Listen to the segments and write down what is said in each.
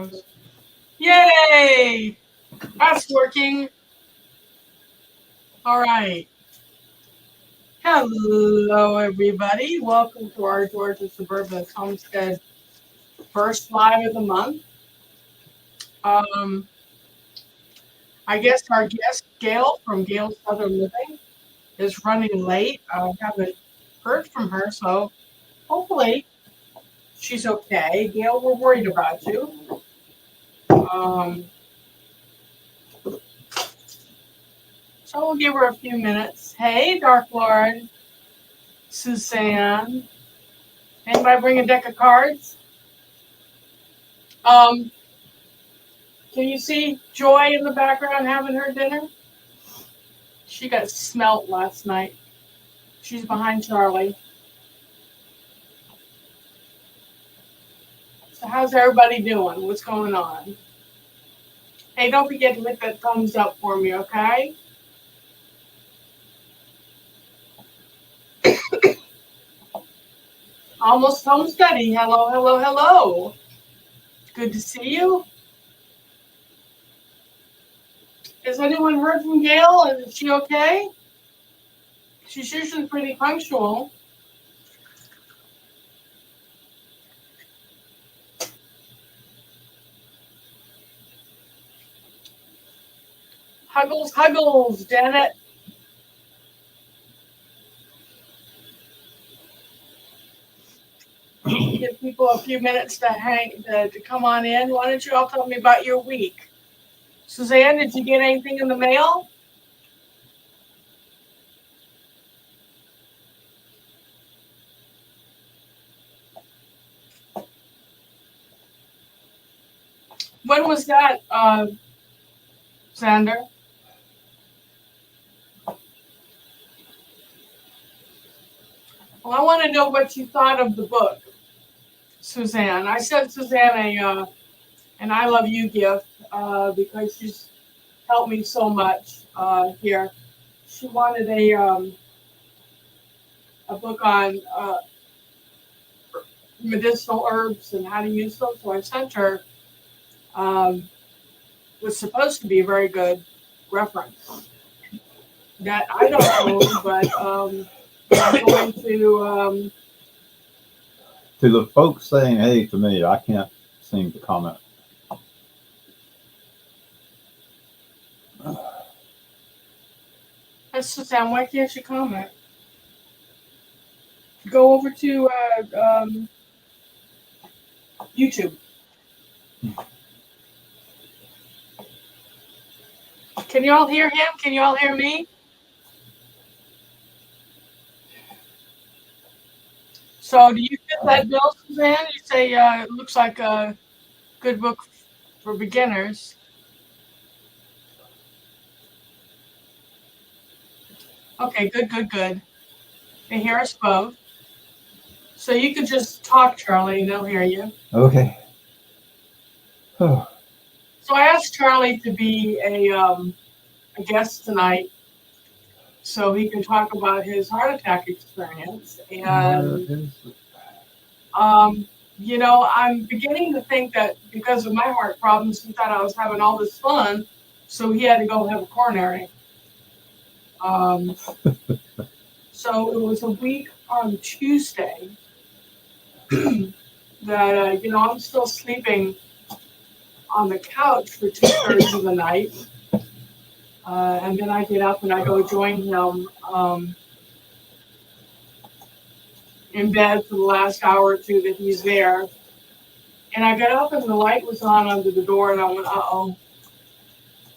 goes. Yay! That's working. All right. Hello, everybody. Welcome to our Georgia Suburban Homestead first live of the month. I guess our guest, Gail from Gail Southern Living, is running late. I haven't heard from her, so hopefully she's okay. Gail, we're worried about you. So we'll give her a few minutes. Hey, Dark Lord, Suzanne. Anybody bring a deck of cards? Can you see Joy in the background having her dinner? She got smelt last night. She's behind Charlie. So how's everybody doing? What's going on? Hey, don't forget to hit that thumbs up for me, okay? Almost home study. Hello, hello, hello. Good to see you. Has anyone heard from Gail? Is she okay? She's usually pretty punctual. Huggles, huggles, Janet. Give people a few minutes to come on in. Why don't you all tell me about your week? Suzanne, did you get anything in the mail? When was that, Xander? Well, I want to know what you thought of the book, Suzanne. I sent Suzanne an I Love You gift because she's helped me so much here. She wanted a book on medicinal herbs and how to use them, so I sent her. Was supposed to be a very good reference. That I don't know, but I'm going to. To the folks saying hey to me, I can't seem to comment. That's Suzanne. Why can't you comment? Go over to YouTube. Can you all hear him? Can you all hear me? So do you fit that bill, Suzanne? You say it looks like a good book for beginners. Okay, good. They hear us both. So you could just talk, Charlie, and they'll hear you. Okay. So I asked Charlie to be a guest tonight so he can talk about his heart attack experience. And, you know, I'm beginning to think that because of my heart problems, he thought I was having all this fun, so he had to go have a coronary. So it was a week on Tuesday that, you know, I'm still sleeping on the couch for 2/3 of the night. And then I get up and I go join him in bed for the last hour or two that he's there. And I got up and the light was on under the door and I went, uh-oh.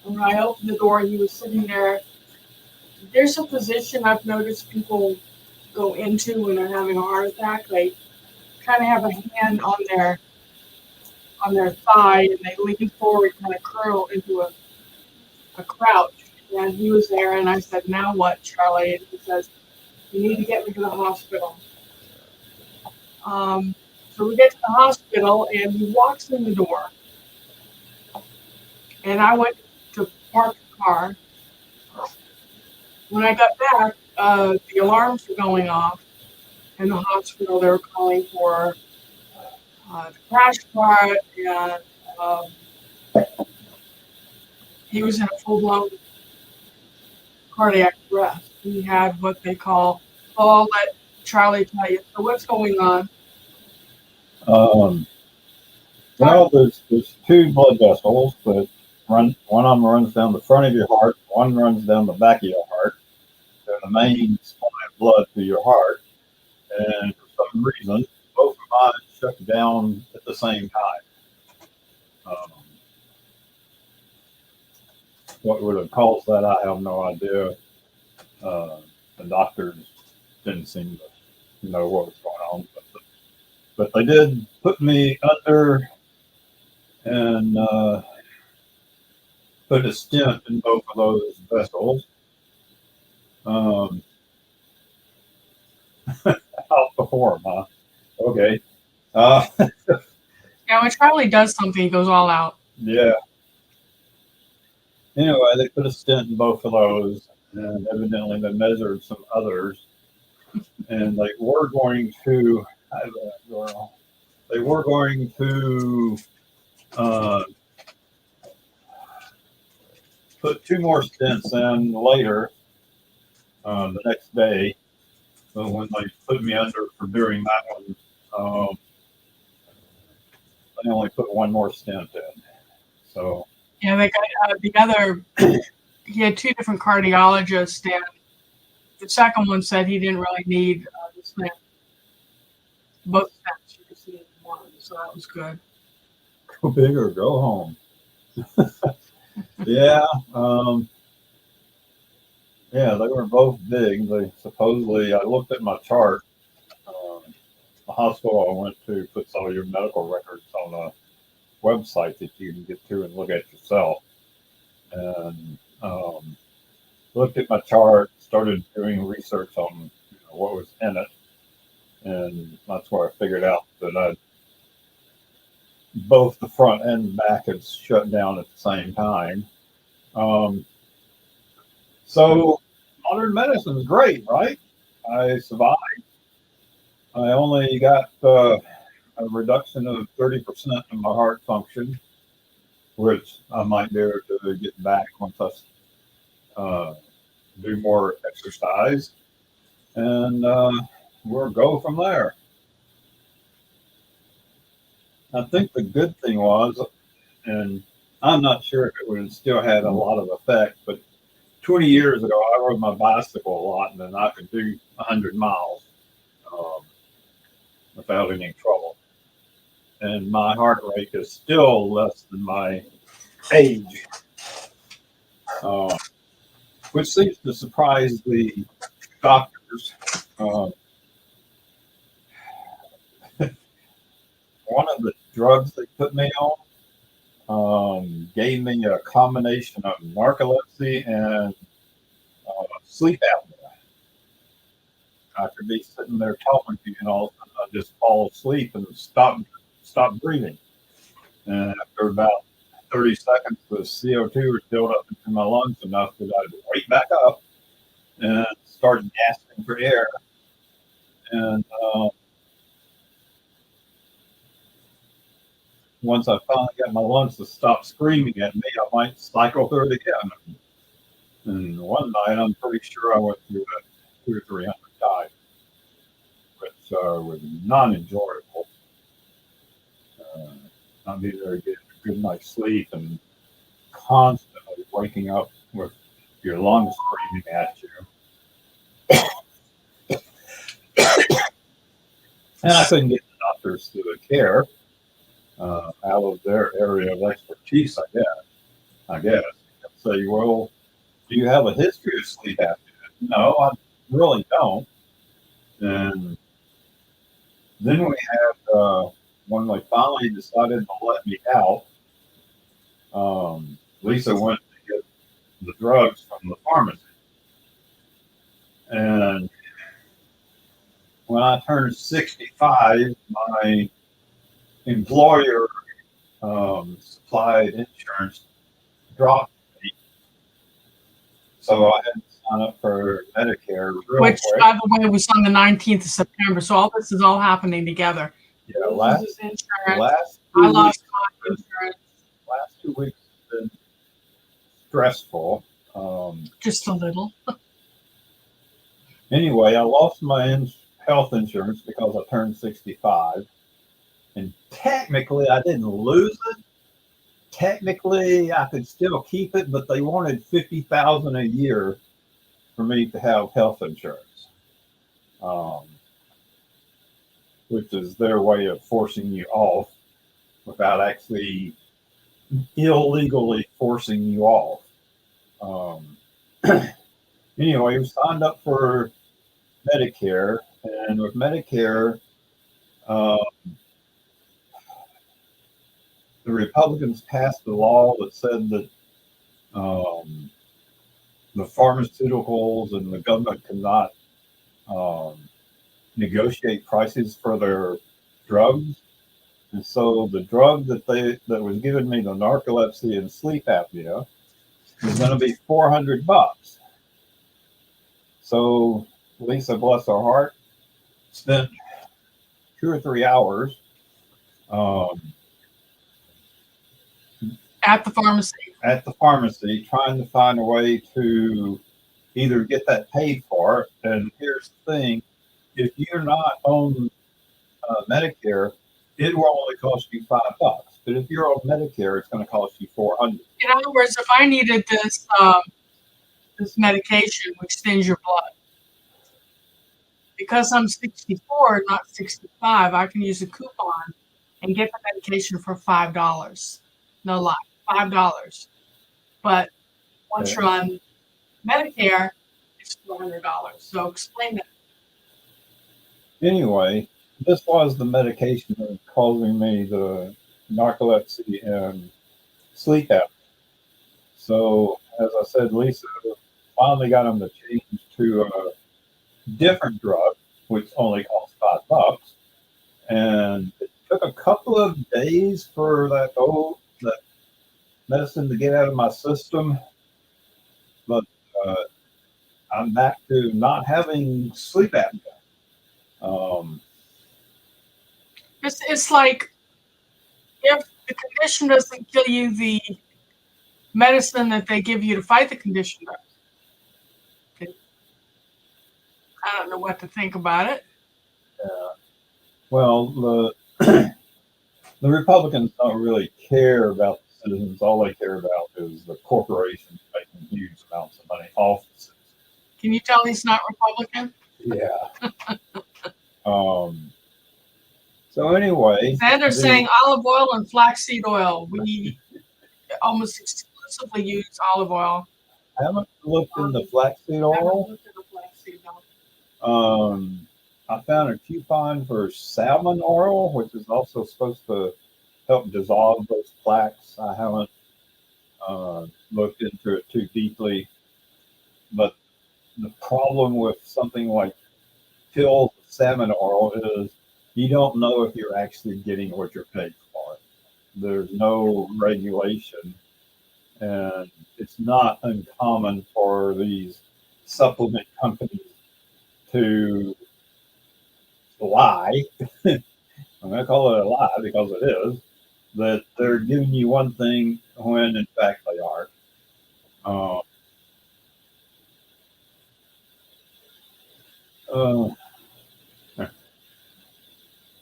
And when I opened the door, he was sitting there. There's a position I've noticed people go into when they're having a heart attack. They kind of have a hand on their thigh and they lean forward, kind of curl into a crouch. And he was there and I said, now what, Charlie? And he says, you need to get me to the hospital. So we get to the hospital and he walks in the door. And I went to park the car. When I got back, the alarms were going off in the hospital. They were calling for the crash part and Um, he was in a full-blown cardiac arrest. He had what they call, well, I'll let Charlie tell you. So what's going on? Um, well, there's two blood vessels that run. One of them runs down the front of your heart. One runs down the back of your heart. They're the main supply of blood to your heart. And for some reason, both of mine shut down at the same time. What would have caused that, I have no idea. The doctors didn't seem to know what was going on, but they did put me under and put a stent in both of those vessels. Out before, huh? Okay. Uh, Yeah, when Charlie does something, he goes all out. yeah. Anyway, they put a stent in both of those, and evidently they measured some others, and they were going to. They were going to uh, put two more stents in later, the next day. So when they put me under for doing that one, they only put one more stent in. So Yeah, they got the other. He had two different cardiologists, and the second one said he didn't really need the stent. Both stents, you just needed one, so that was good. go big or go home. Yeah, yeah, they were both big. They supposedly, I looked at my chart. The hospital I went to puts all your medical records on a website that you can get to and look at yourself. And looked at my chart, started doing research on what was in it, and that's where I figured out that both the front and back had shut down at the same time. Um, so modern medicine is great, right? I survived. I only got a reduction of 30% in my heart function, which I might be able to get back once I do more exercise, and we'll go from there. I think the good thing was, and I'm not sure if it would have still had a lot of effect, but 20 years ago, I rode my bicycle a lot, and then I could do 100 miles um, without any trouble. And my heart rate is still less than my age, uh, which seems to surprise the doctors. Uh, One of the drugs they put me on gave me a combination of narcolepsy and sleep apnea. I could be sitting there talking to you, and all of a sudden I just fall asleep and stop breathing. And after about 30 seconds, the CO2 was filled up into my lungs enough that I'd wake back up and start gasping for air. And once I finally got my lungs to stop screaming at me, I might cycle through it again. And one night, I'm pretty sure I went through a 200 or 300 dive, which was not enjoyable. Uh, Not being very good, good night's sleep, and constantly waking up with your lungs screaming at you. And I couldn't get the doctors to care out of their area of expertise, I guess. Say, well, do you have a history of sleep apnea? No, I really don't. And then we had, when they finally decided to let me out, Lisa went to get the drugs from the pharmacy. And when I turned 65, my employer supplied insurance dropped me. So I had to sign up for Medicare real Which, quick. by the way, was on the 19th of September. So all this is all happening together. Yeah, Loses insurance. last I 2 lost weeks, my insurance. stressful. Just a little. Anyway, I lost my health insurance because I turned 65. And technically, I didn't lose it. Technically, I could still keep it, but they wanted 50,000 a year for me to have health insurance, um, which is their way of forcing you off without actually illegally forcing you off. Um, anyway, we signed up for Medicare, and with Medicare, uh, the Republicans passed a law that said that um, the pharmaceuticals and the government cannot um, negotiate prices for their drugs. And so the drug that was giving me the narcolepsy and sleep apnea was going to be $400. So Lisa, bless her heart, spent 2 or 3 hours um, At the pharmacy. at the pharmacy trying to find a way to either get that paid for. And here's the thing: if you're not on Medicare, it will only cost you $5. But if you're on Medicare, it's going to cost you 400. In other words, if I needed this medication which thins your blood, because I'm 64, not 65, I can use a coupon and get the medication for $5. No lie, $5. But once you're on Medicare, it's $400. So explain that. Anyway, this was the medication that was causing me the narcolepsy and sleep apnea. So, as I said, Lisa finally got him to change to a different drug, which only costs $5. And it took a couple of days for that medicine to get out of my system, but uh, I'm back to not having sleep apnea. It's like if the condition doesn't kill you, the medicine that they give you to fight the condition does. I don't know what to think about it. Well, the the Republicans don't really care about the citizens. All they care about is the corporations making huge amounts of money off the citizens. Can you tell he's not Republican? Yeah. So anyway, Then they're saying olive oil and flaxseed oil. We almost exclusively use olive oil. I haven't looked into flaxseed oil. I found a coupon for salmon oil, which is also supposed to help dissolve those plaques. I haven't looked into it too deeply, but the problem with something like pills of salmon oil is you don't know if you're actually getting what you're paying for. There's no regulation, and it's not uncommon for these supplement companies to lie. I'm going to call it a lie because it is, that they're giving you one thing when in fact they are.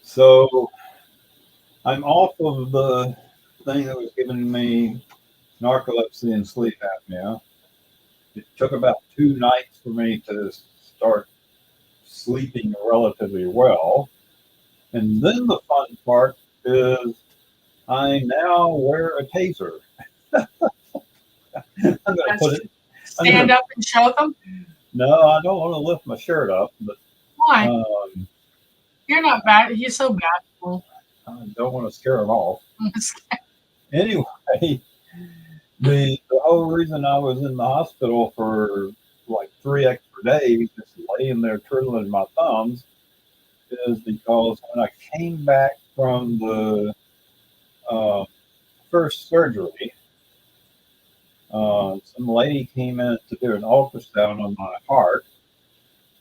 So I'm off of the thing that was giving me narcolepsy and sleep apnea. It took about 2 nights for me to start sleeping relatively well. And then the fun part is I now wear a taser. I'm going to put it. Stand up and show them? No, I don't want to lift my shirt up, but why? You're not bad. You're so bashful. I don't want to scare them off. Anyway, the whole reason I was in the hospital for like 3 extra days, just laying there twiddling my thumbs, is because when I came back from the first surgery, some lady came in to do an ultrasound on my heart.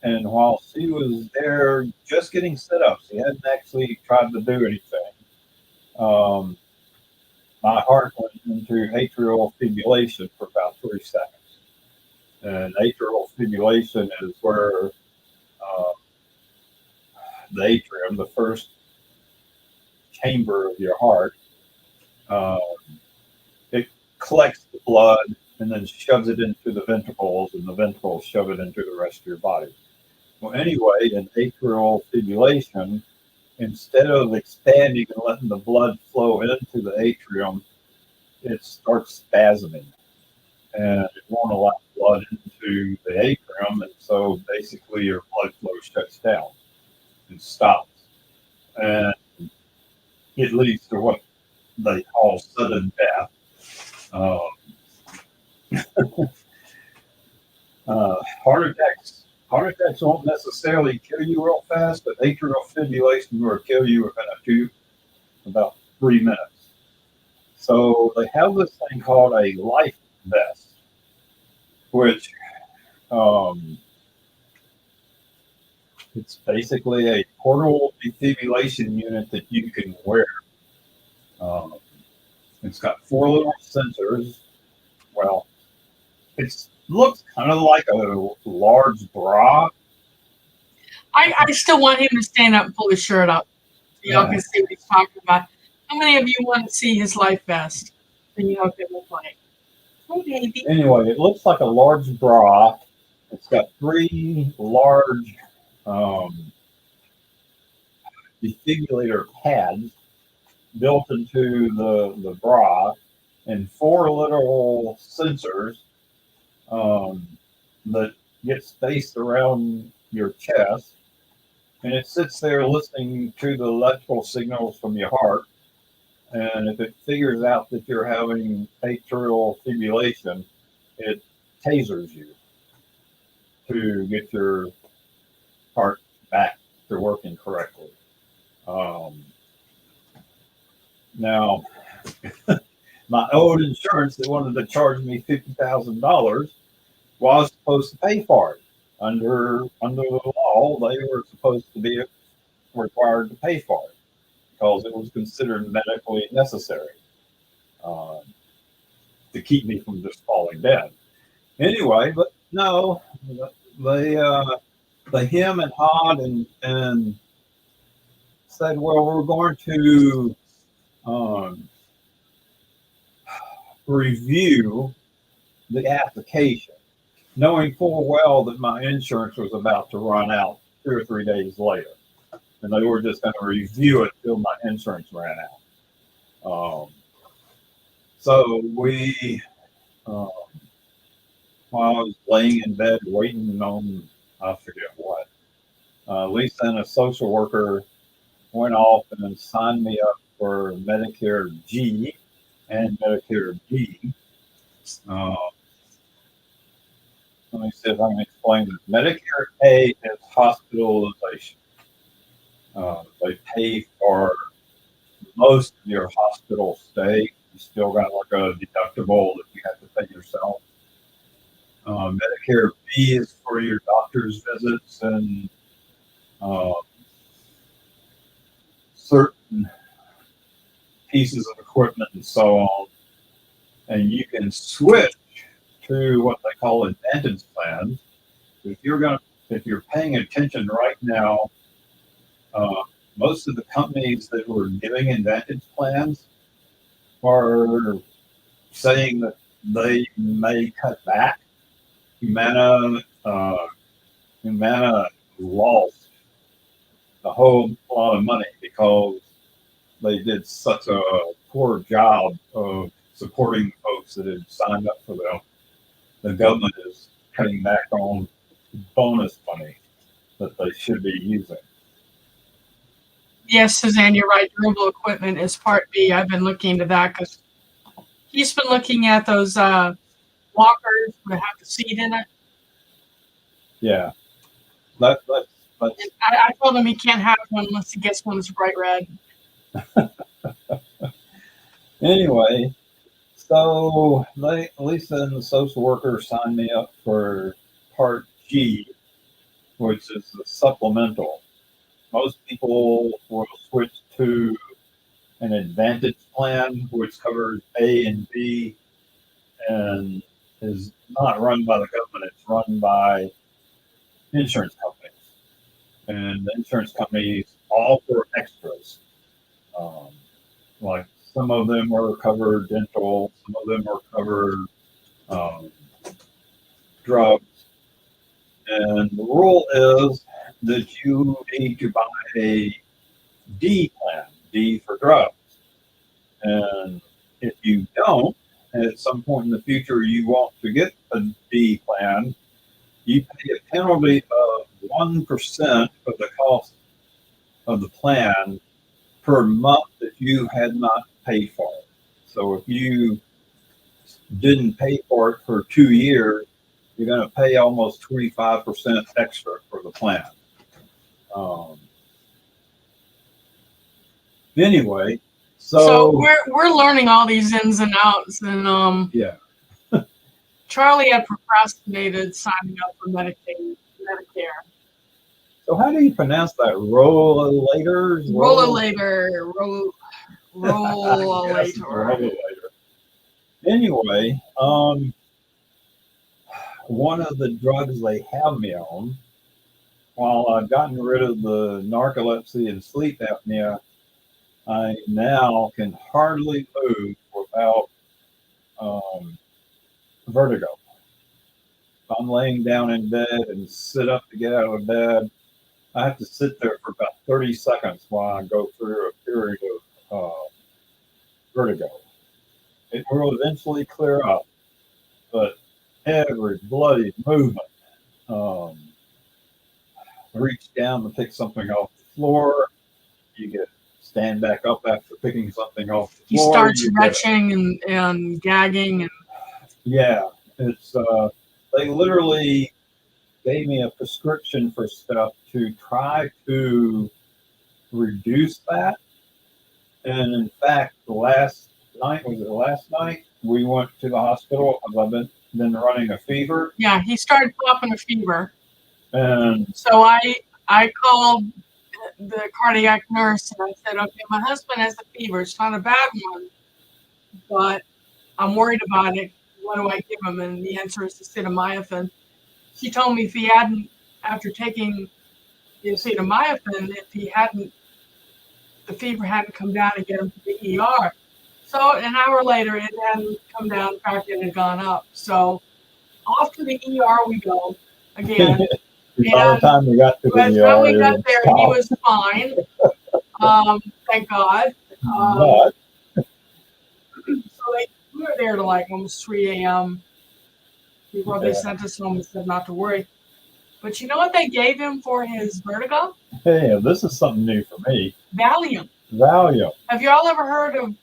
And while she was there just getting set up, she hadn't actually tried to do anything. My heart went into atrial fibrillation for about 3 seconds. And atrial fibrillation is where uh, the atrium, the first chamber of your heart, uh, it collects the blood and then shoves it into the ventricles, and the ventricles shove it into the rest of your body. Well, anyway, in atrial fibrillation, instead of expanding and letting the blood flow into the atrium, it starts spasming, and it won't allow blood into the atrium, and so basically your blood flow shuts down and stops, and it leads to what they call sudden death. Heart attacks. Heart attacks won't necessarily kill you real fast, but atrial fibrillation will kill you within about 3 minutes. So they have this thing called a life vest, which um, it's basically a portable defibrillation unit that you can wear. Um, it's got 4 little sensors. Well, it looks kind of like a large bra. I still want him to stand up and pull his shirt up so y'all can see what he's talking about. How many of you want to see his life vest? Then you know what they look like. Hey, baby. Anyway, it looks like a large bra. It's got 3 large um, defibrillator pads built into the bra, and 4 little sensors that get spaced around your chest, and it sits there listening to the electrical signals from your heart. And if it figures out that you're having atrial fibrillation, it tasers you to get your heart back to working correctly. Now, my old insurance that wanted to charge me $50,000 was supposed to pay for it. Under the law, they were supposed to be required to pay for it because it was considered medically necessary uh, to keep me from just falling dead. Anyway, but no, they hem and hawed and said, well, we're going to um, review the application, knowing full well that my insurance was about to run out 2 or 3 days later. And they were just going to review it till my insurance ran out. So while I was laying in bed waiting on, I forget what, Lisa and a social worker went off and signed me up for Medicare G and Medicare B. Let me see if I can explain this. Medicare A is hospitalization. They pay for most of your hospital stay. You still got like a deductible that you have to pay yourself. Medicare B is for your doctor's visits and certain pieces of equipment and so on. And you can switch to what they call advantage plans. If you're paying attention right now, most of the companies that were giving advantage plans are saying that they may cut back. Humana lost a whole lot of money because they did such a poor job of supporting folks that had signed up for them. The government is cutting back on bonus money that they should be using. Yes, Suzanne, you're right. Durable equipment is Part B. I've been looking into that because he's been looking at those walkers that have the seat in it. Yeah, that's I told him he can't have one unless he gets one that's bright red. anyway. So Lisa and the social worker signed me up for Part G, which is the supplemental. Most people will switch to an advantage plan, which covers A and B, and is not run by the government. It's run by insurance companies, and the insurance companies offer extras. Um, like some of them are covered dental, some of them are covered um, drugs, and the rule is that you need to buy a D plan, D for drugs. And if you don't, at some point in the future, you want to get a D plan, you pay a penalty of 1% of the cost of the plan per month that you had not paid for it. So if you didn't pay for it for 2 years, you're going to pay almost 25% extra for the plan. Um, anyway, So we're learning all these ins and outs, and yeah. Charlie had procrastinated signing up for Medicare. So how do you pronounce that? Rollators? Rollator. Anyway, one of the drugs they have me on, while I've gotten rid of the narcolepsy and sleep apnea, I now can hardly move without vertigo. If I'm laying down in bed and sit up to get out of bed, I have to sit there for about 30 seconds while I go through a period of vertigo. It will eventually clear up, but every bloody movement, um, reach down to pick something off the floor, you get stand back up after picking something off the He floor. starts retching and gagging. Yeah, it's they literally gave me a prescription for stuff to try to reduce that. And in fact, last night, we went to the hospital because I've been running a fever. Yeah, he started popping a fever. And so I called the cardiac nurse and I said, okay, my husband has a fever. It's not a bad one, but I'm worried about it. What do I give him? And the answer is acetaminophen. She told me if he hadn't, after taking the acetaminophen, the fever hadn't come down and get him to the ER. So an hour later, it hadn't come down. In fact, it had gone up. So off to the ER we go again. By the time we got to the ER, time we got there, he was fine. Thank God. So we were there to like almost 3 a.m. before they sent us home and said not to worry. But you know what they gave him for his vertigo? Hey, this is something new for me. Valium. Have you all ever heard of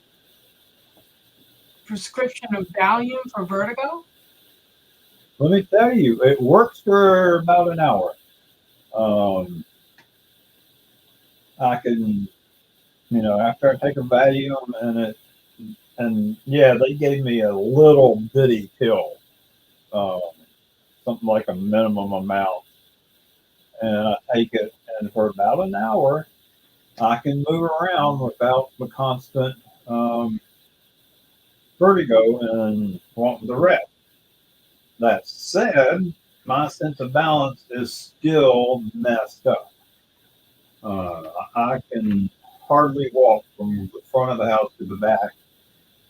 prescription of Valium for vertigo? Let me tell you, it works for about an hour. I can, after I take a Valium and yeah, they gave me a little bitty pill, something like a minimum amount, and I take it, and for about an hour, I can move around without the constant vertigo and wanting to rest. That said, my sense of balance is still messed up. I can hardly walk from the front of the house to the back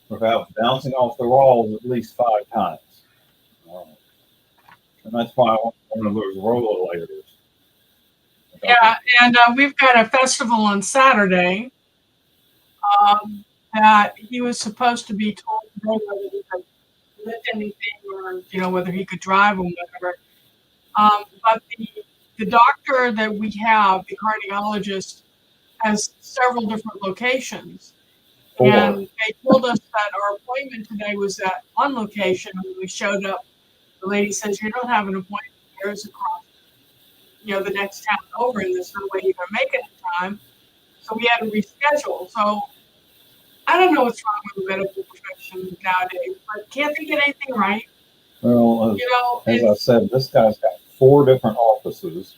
without bouncing off the walls at least 5 times. And that's why I want one of those rollators. Yeah, and we've got a festival on Saturday that he was supposed to be told today whether he could lift anything or whether he could drive or whatever. But the doctor that we have, the cardiologist, has several different locations. And they told us that our appointment today was at one location. When we showed up, the lady says, you don't have an appointment. There's across, the next town over, and there's no way you're going to make it in time. So we had to reschedule. So I don't know what's wrong with the medical profession nowadays, but can't they get anything right? Well, as I said, this guy's got 4 different offices.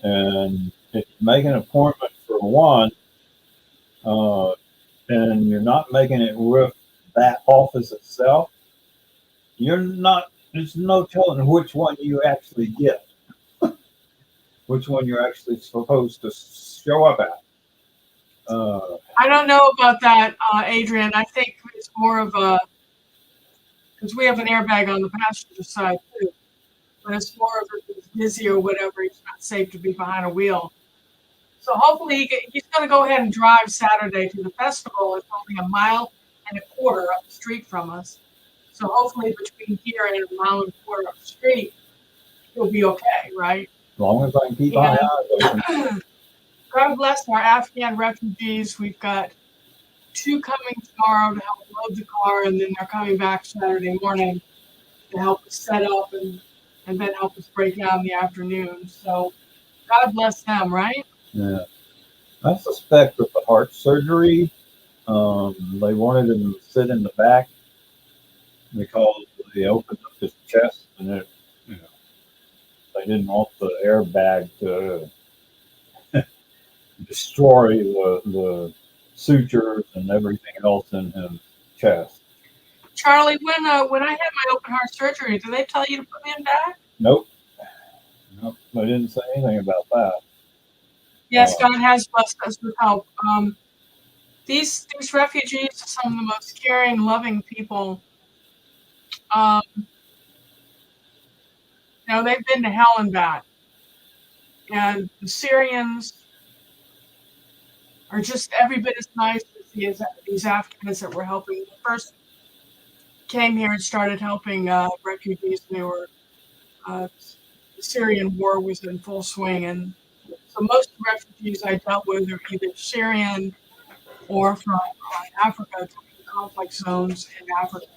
And if you make an appointment for one, and you're not making it with that office itself, you're not. There's no telling which one you actually get, which one you're actually supposed to show up at. I don't know about that, Adrian. I think it's more of a, because we have an airbag on the passenger side too, but it's more of if he's busy or whatever, he's not safe to be behind a wheel. So hopefully he's going to go ahead and drive Saturday to the festival. It's only 1.25 miles up the street from us. So hopefully between here and 1.25 miles up the street, he'll be okay, right? As long as I can keep my eyes open. God bless our Afghan refugees. We've got 2 coming tomorrow to help load the car, and then they're coming back Saturday morning to help us set up and then help us break down in the afternoon. So God bless them, right? Yeah. I suspect with the heart surgery, they wanted him to sit in the back because they opened up his chest and they didn't want the airbag to destroy the sutures and everything else in his chest. Charlie, when I had my open heart surgery, did they tell you to put me in back? Nope. They didn't say anything about that. Yes, God has blessed us with help. These refugees are some of the most caring, loving people. They've been to hell and back. And the Syrians are just every bit as nice as these Afghans that we're helping. They first came here and started helping refugees. They were the Syrian war was in full swing, and so most of the refugees I dealt with are either Syrian or from Africa, conflict zones in Africa.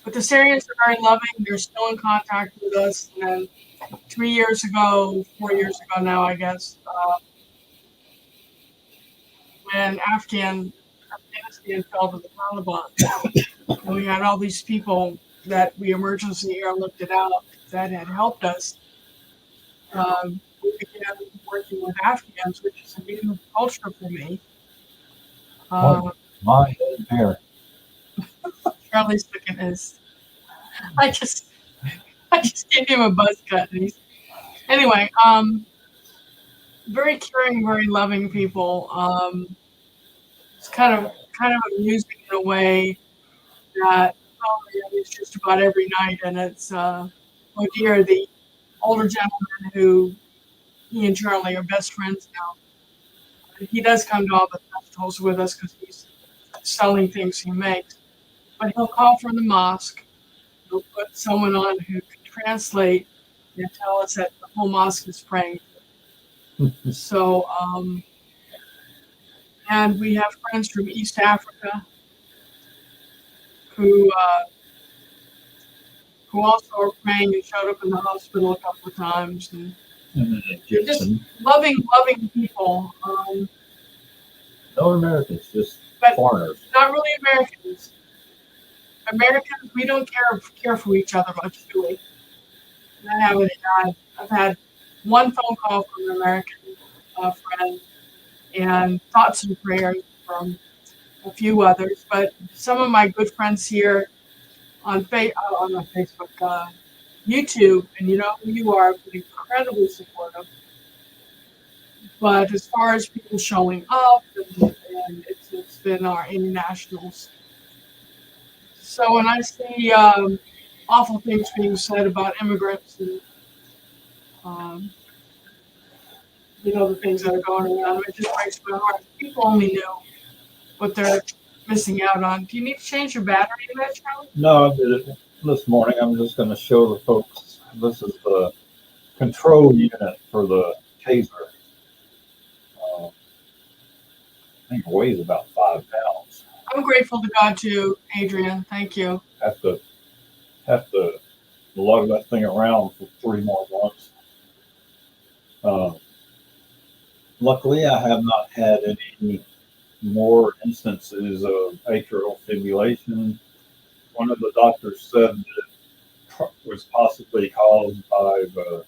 But the Syrians are very loving. They're still in contact with us. And then 4 years ago now, I guess, when Afghanistan fell to the Taliban, and we had all these people that we emergency airlifted out that had helped us. We began working with Afghans, which is a new culture for me. My hair. Charlie's looking at his. I just gave him a buzz cut. Anyway, very caring, very loving people. It's kind of amusing in a way that it's just about every night, and it's oh dear, the older gentleman who he and Charlie are best friends now. He does come to all the festivals with us because he's selling things he makes. But he'll call from the mosque. He'll put someone on who can translate and tell us that the whole mosque is praying. So, and we have friends from East Africa who also are praying and showed up in the hospital a couple of times. And just loving people. No Americans, just foreigners. Not really Americans. Americans, we don't care for each other much, do we? I've had one phone call from an American friend and thoughts and prayers from a few others. But some of my good friends here on Facebook, YouTube, and you know who you are, been incredibly supportive. But as far as people showing up, and it's been our internationals. So when I see awful things being said about immigrants and the things that are going around, it just breaks my heart. People only know what they're missing out on. Do you need to change your battery in that, Charlie? No, I did it this morning. I'm just going to show the folks. This is the control unit for the taser. I think it weighs about 5 pounds. I'm grateful to God too, Adrian. Thank you. Have to lug that thing around for 3 more months. Luckily, I have not had any more instances of atrial fibrillation. One of the doctors said that it was possibly caused by the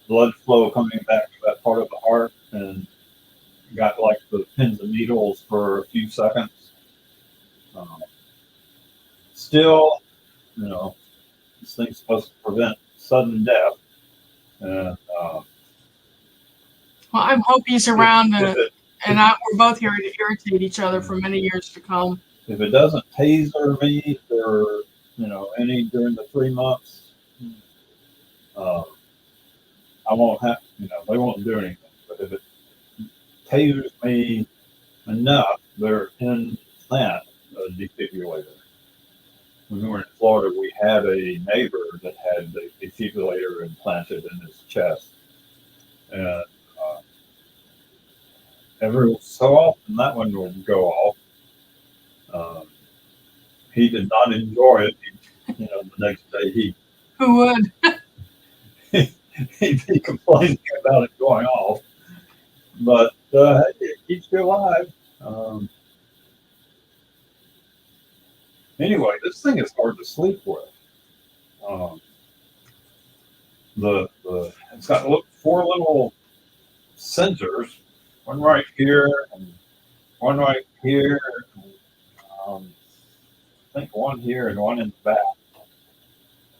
blood flow coming back to that part of the heart, and got like the pins and needles for a few seconds. still, this thing's supposed to prevent sudden death. And Well, I hope he's around, and it, we're both here to irritate each other for many years to come. if it doesn't taser me for, any during the 3 months, uh, I won't have, they won't do anything. But if it tasers me enough, they're in plant a defibrillator. When we were in Florida, we had a neighbor that had the defibrillator implanted in his chest. And every so often that one would go off. He did not enjoy it. The next day Who would? he'd be complaining about it going off. But it keeps you alive. Anyway, this thing is hard to sleep with. It's got 4 little sensors, one right here and one right here. I think one here and one in the back.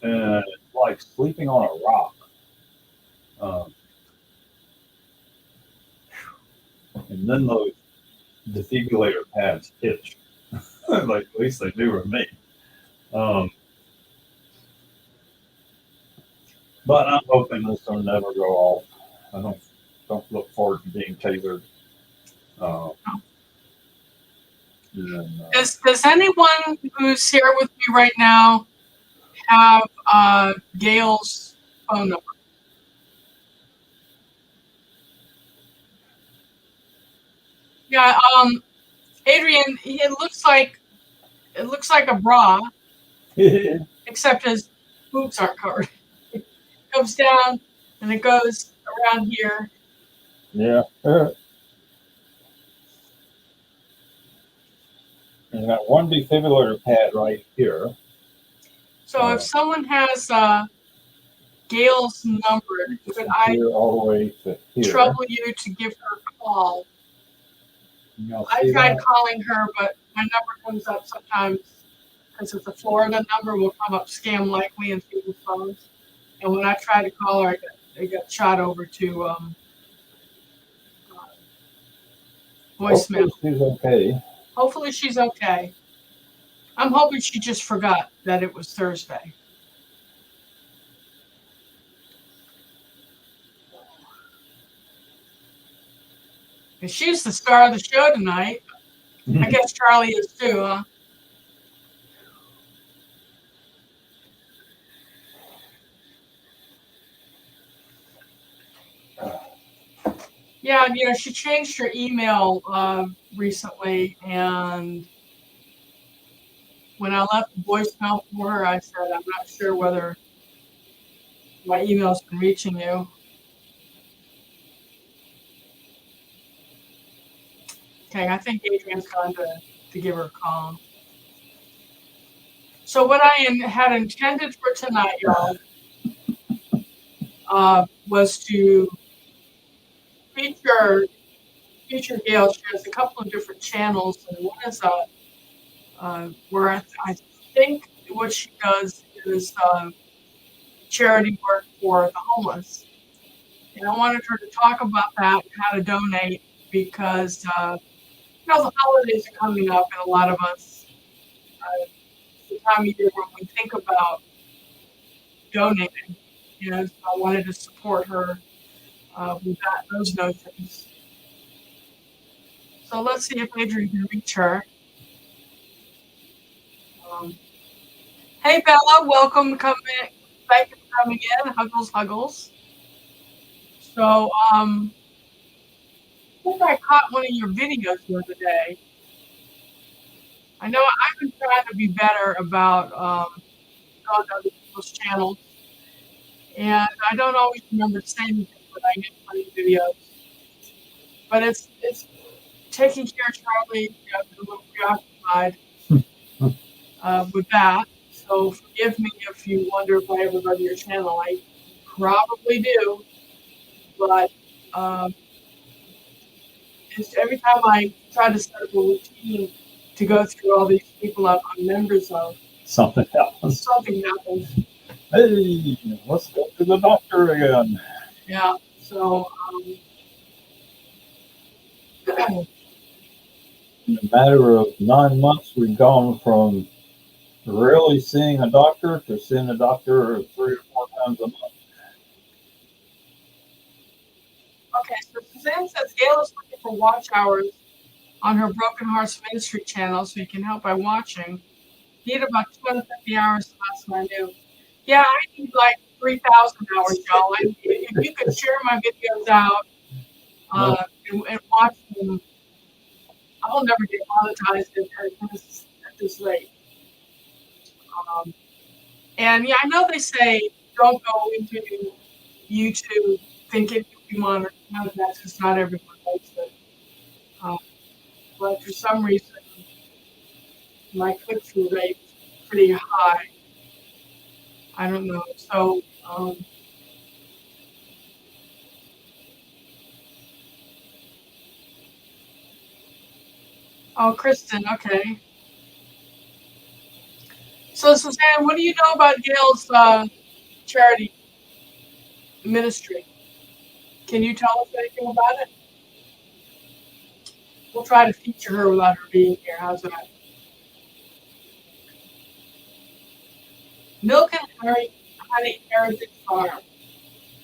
And it's like sleeping on a rock. And then those defibrillator pads itch. Like at least they do with me. But I'm hoping this will never go off. I don't look forward to being tasered. Does anyone who's here with me right now have Gail's phone number? Yeah, Adrian, it looks like a bra, except his boobs aren't covered. It comes down and it goes around here. Yeah. And I got one defibrillator pad right here. So if someone has Gail's number, could I all the way to here. trouble you to give her a call? I tried calling her, but my number comes up sometimes because it's a Florida number, will come up scam likely in people's phones. And when I tried to call her, it got shot over to voicemail. Hopefully she's okay. Hopefully she's okay. I'm hoping she just forgot that it was Thursday. And she's the star of the show tonight. I guess Charlie is too, huh? Yeah, she changed her email recently, and when I left the voicemail for her, I said, I'm not sure whether my email's been reaching you. Okay, I think Adrian's gone to give her a call. So what I had intended for tonight, y'all, was to feature Gail. She has a couple of different channels, and one is where I think what she does is charity work for the homeless. And I wanted her to talk about that and how to donate because the holidays are coming up, and a lot of us, the time of year when we think about donating, so I wanted to support her with those notions. So let's see if Adrian can reach her. Hey Bella, welcome to come in. Thank you for coming in. Huggles. So I think I caught one of your videos the other day. I know I've been trying to be better about going to other people's channels, and I don't always remember saying anything when I get funny videos. But it's taking care of Charlie. I've been a little preoccupied with that. So forgive me if you wonder if I ever go to your channel. I probably do, but every time I try to set up a routine to go through all these people I'm members of, something happens. Something happens. Hey, let's go to the doctor again. Yeah. So, In a matter of 9 months, we've gone from rarely seeing a doctor to seeing a doctor 3 or 4 times a month. okay. So Suzanne says Gail is looking for watch hours on her Broken Hearts Ministry channel so you can help by watching. Need about 250 hours last time I knew. Yeah, I need like 3,000 hours, y'all. If you could share my videos out No, and watch them, I will never get monetized at this rate. Um, and yeah, I know they say don't go into YouTube thinking you'll be monetized because not everyone does it. Um, but for some reason, my click-through rate is pretty high. I don't know. So, oh, Kristen, okay. So, Suzanne, what do you know about Gail's charity ministry? Can you tell us anything about it? We'll try to feature her without her being here. How's that? Milk and Honey Heritage Farm.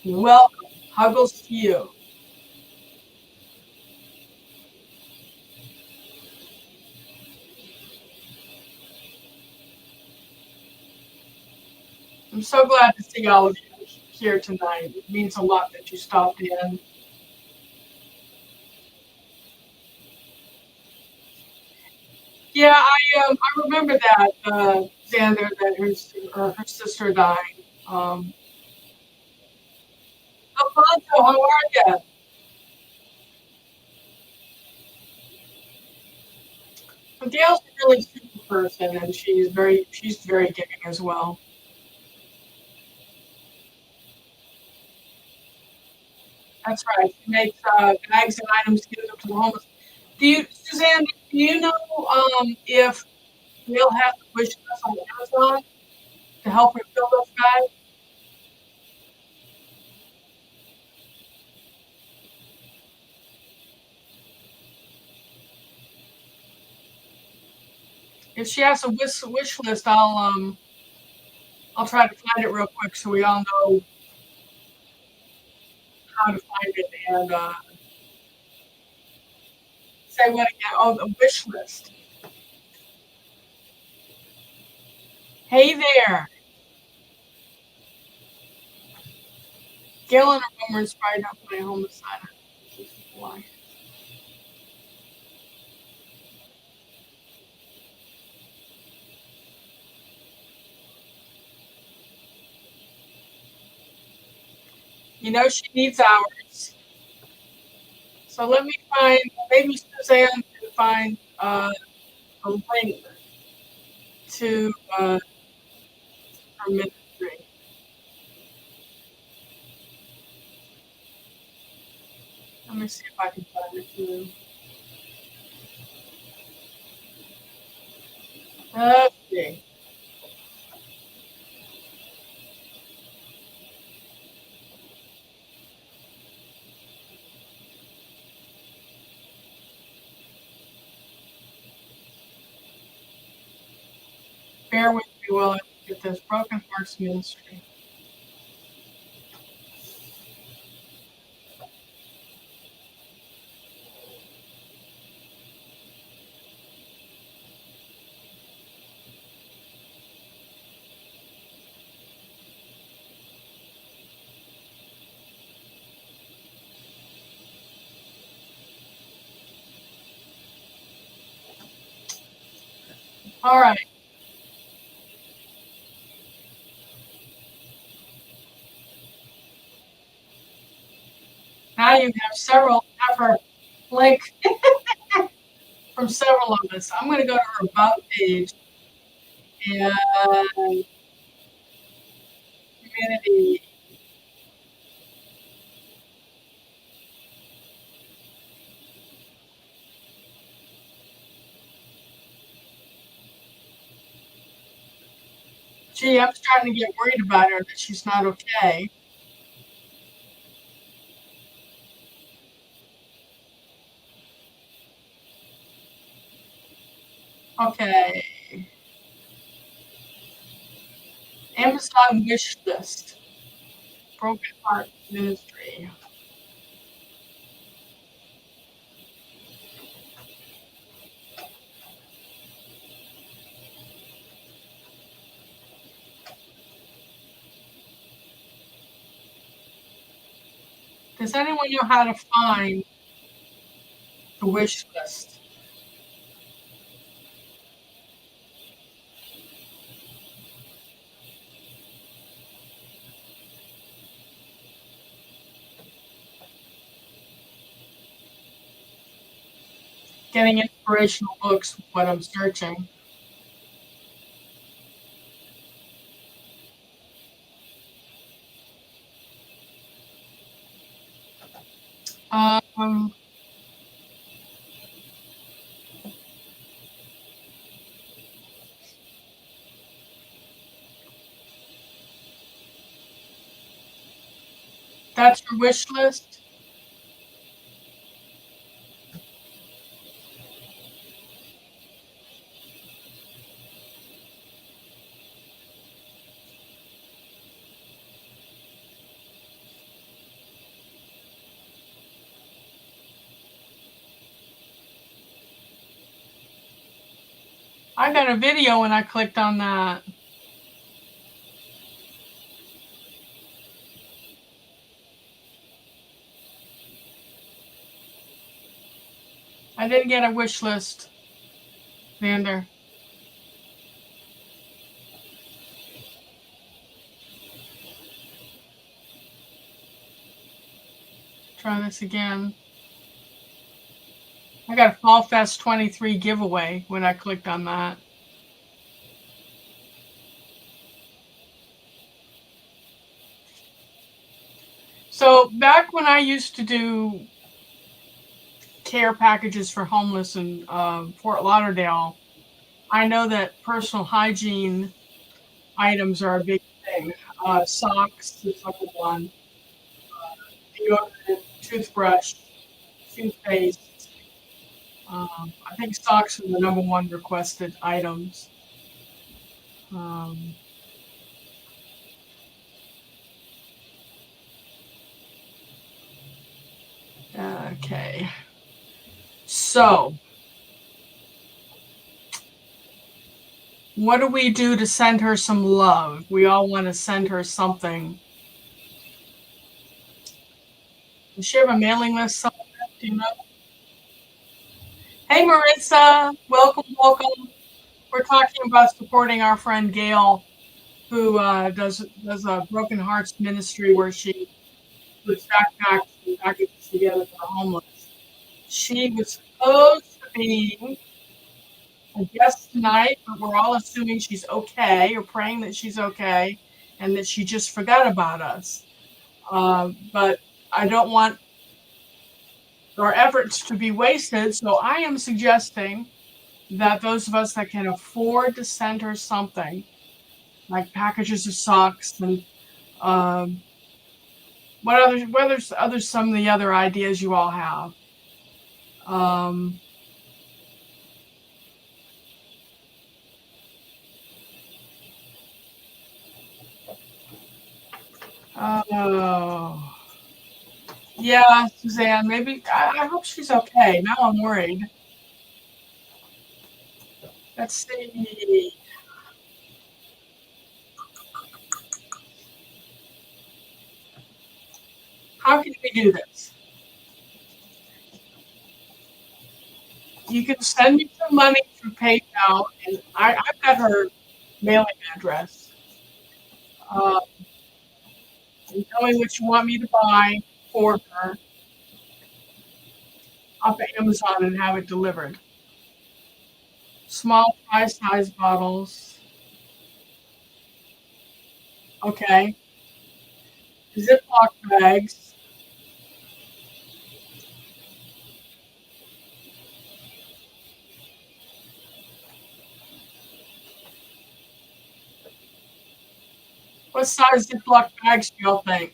Welcome. Huggles to you. I'm so glad to see all of you here tonight. It means a lot that you stopped in. Yeah, I remember that Xander that her sister died. Um, Alfonso, how are you? Well, Gail's a really super person, and she's very giving as well. That's right. She makes bags and items, gives them to the homeless. Suzanne? Do you know if Gail has a wish list on Amazon to help her fill those bags? If she has a wish list, I'll try to find it real quick so we all know how to find it and say what again. Oh, the wish list. Hey there, Gail and her mom were inspired to help my homeless sign. Why? You know she needs hours. So let me find. Maybe Suzanne can find a link to her ministry. Let me see if I can find it too. Let's see. Bear with me while I get this Broken Hearts Ministry. All right. Now you have her link from several of us. I'm going to go to her About page and community. Gee, I'm starting to get worried about her that she's not okay. Okay. Amazon wish list. Broken Heart Ministry. Does anyone know how to find the wish list? Getting inspirational books, what I'm searching. Um, that's your wish list? I got a video when I clicked on that. I didn't get a wish list, Vander. Try this again. I got a Fall Fest 23 giveaway when I clicked on that. So back when I used to do care packages for homeless in Fort Lauderdale, I know that personal hygiene items are a big thing. Socks is number one. Deodorant, toothbrush, toothpaste. I think socks are the number one requested items. Um, okay. So, what do we do to send her some love? We all want to send her something. Does she have a mailing list somewhere? Do you know? Hey, Marissa. Welcome, welcome. We're talking about supporting our friend Gail, who does a Broken Hearts ministry where she puts backpacks and packages together for the homeless. She was supposed to be a guest tonight, but we're all assuming she's okay or praying that she's okay and that she just forgot about us. But I don't want our efforts to be wasted, so I am suggesting that those of us that can afford to send her something, like packages of socks and um, what other some of the other ideas you all have. Um, oh, yeah, Suzanne. Maybe I hope she's okay. Now I'm worried. Let's see. How can we do this? You can send me some money through PayPal, and I've got her mailing address. Uh, and tell me what you want me to buy for her off of Amazon and have it delivered. Small fry size bottles. Okay. Ziploc bags. What size Ziploc bags do y'all think?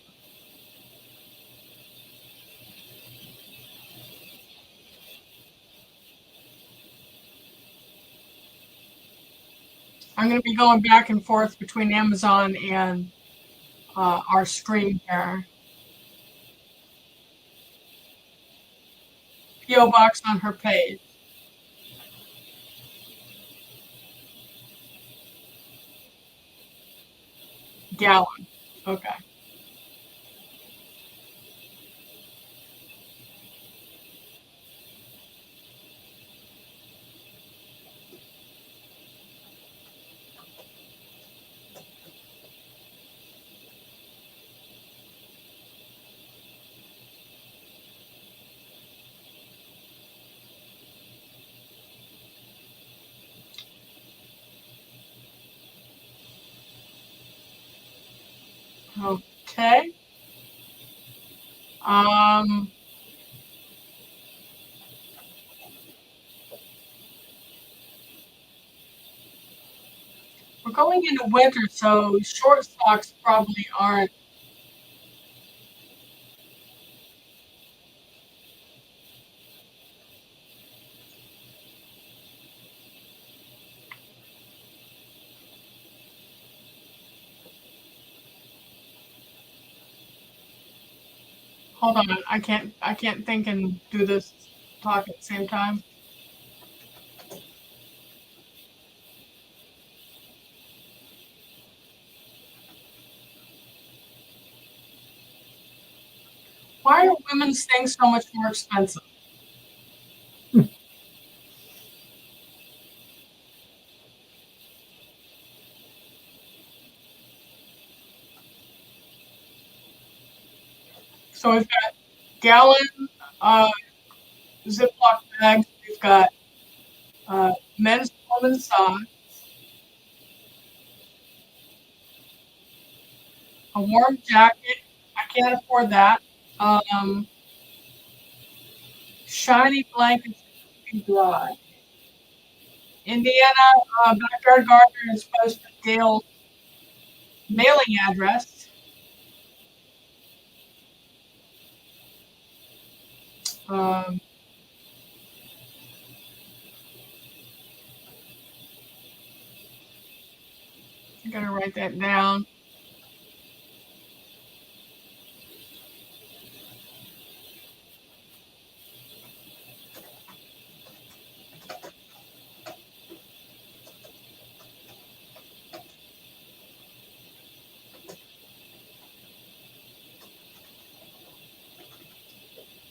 I'm going to be going back and forth between Amazon and our screen here. P.O. box on her page. Gallon. Okay. Okay. Um, we're going into winter, so short socks probably aren't. Hold on, I can't think and do this talk at the same time. Why are women's things so much more expensive? So we've got gallon uh, Ziploc bags. We've got men's, women's socks, a warm jacket. I can't afford that. Um, shiny blankets to keep dry. Indiana Backyard Gardener is posted Gail's mailing address. Um, I'm gonna write that down.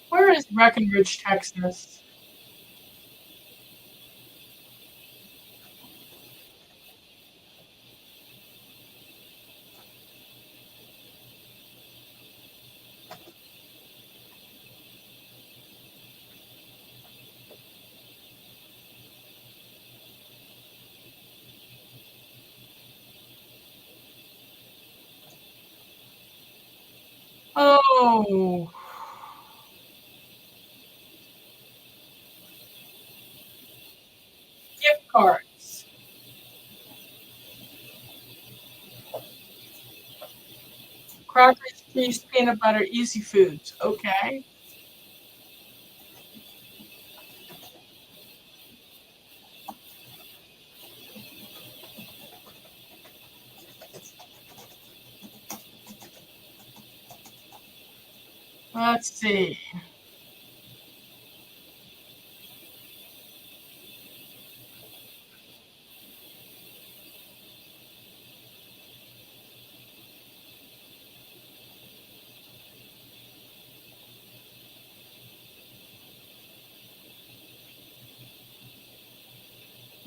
Where is Breckenridge, Texas? Oh, gift cards. Crackers, cheese, peanut butter, easy foods. Okay. Let's see.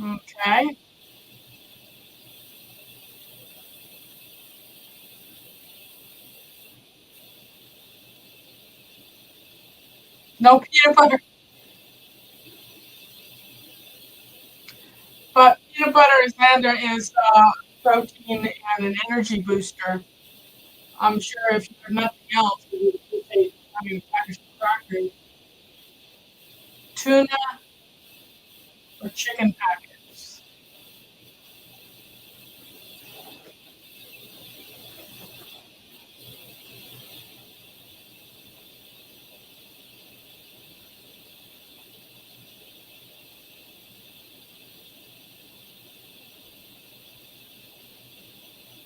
Okay. No peanut butter, but peanut butter is protein and an energy booster. I'm sure if you have nothing else, you would appreciate having a package of crackers. Tuna or chicken packets.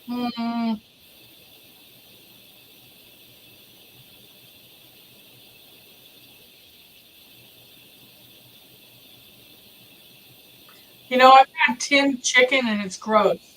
Mm, I've had tinned chicken and it's gross.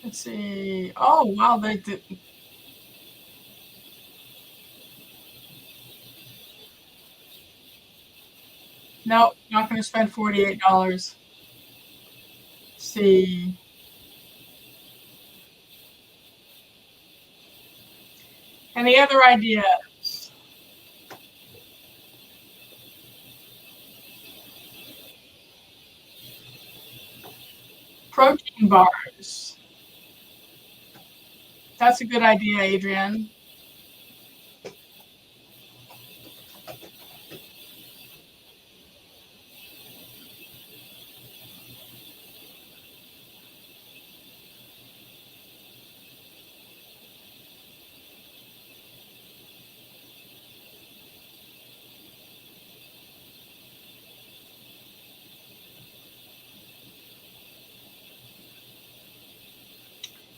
Let's see. Oh, wow. They did. No, not going to spend $48. See. Any other ideas? Protein bars. That's a good idea, Adrian.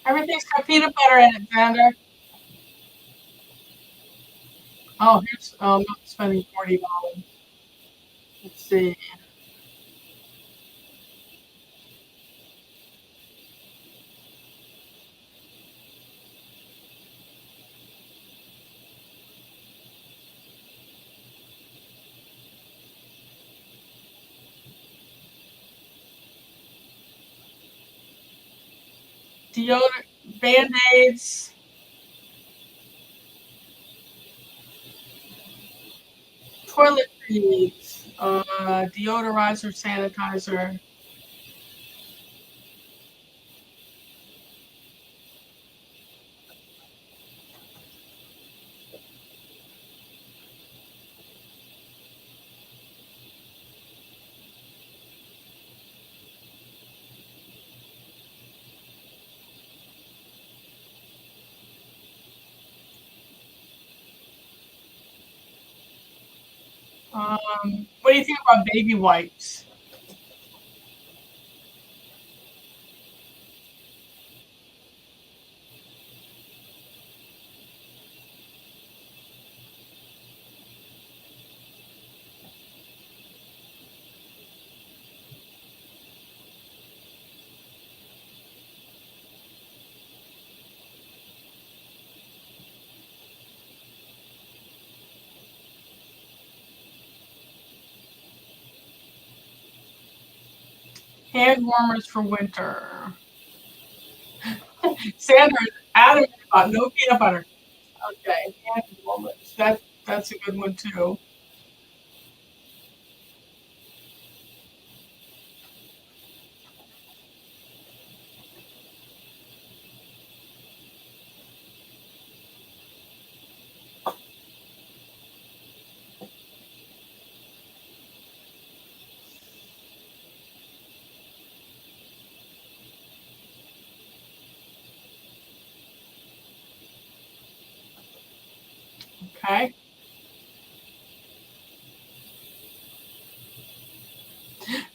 Everything's got peanut butter in it, Xander. Oh, here's not spending $40. Let's see. Deodorant, Band-Aids, toiletries, deodorizer, sanitizer. What do you think about baby wipes? Hand warmers for winter. Sandra is adamant about no peanut butter. Okay, hand warmers. That's a good one too. Okay.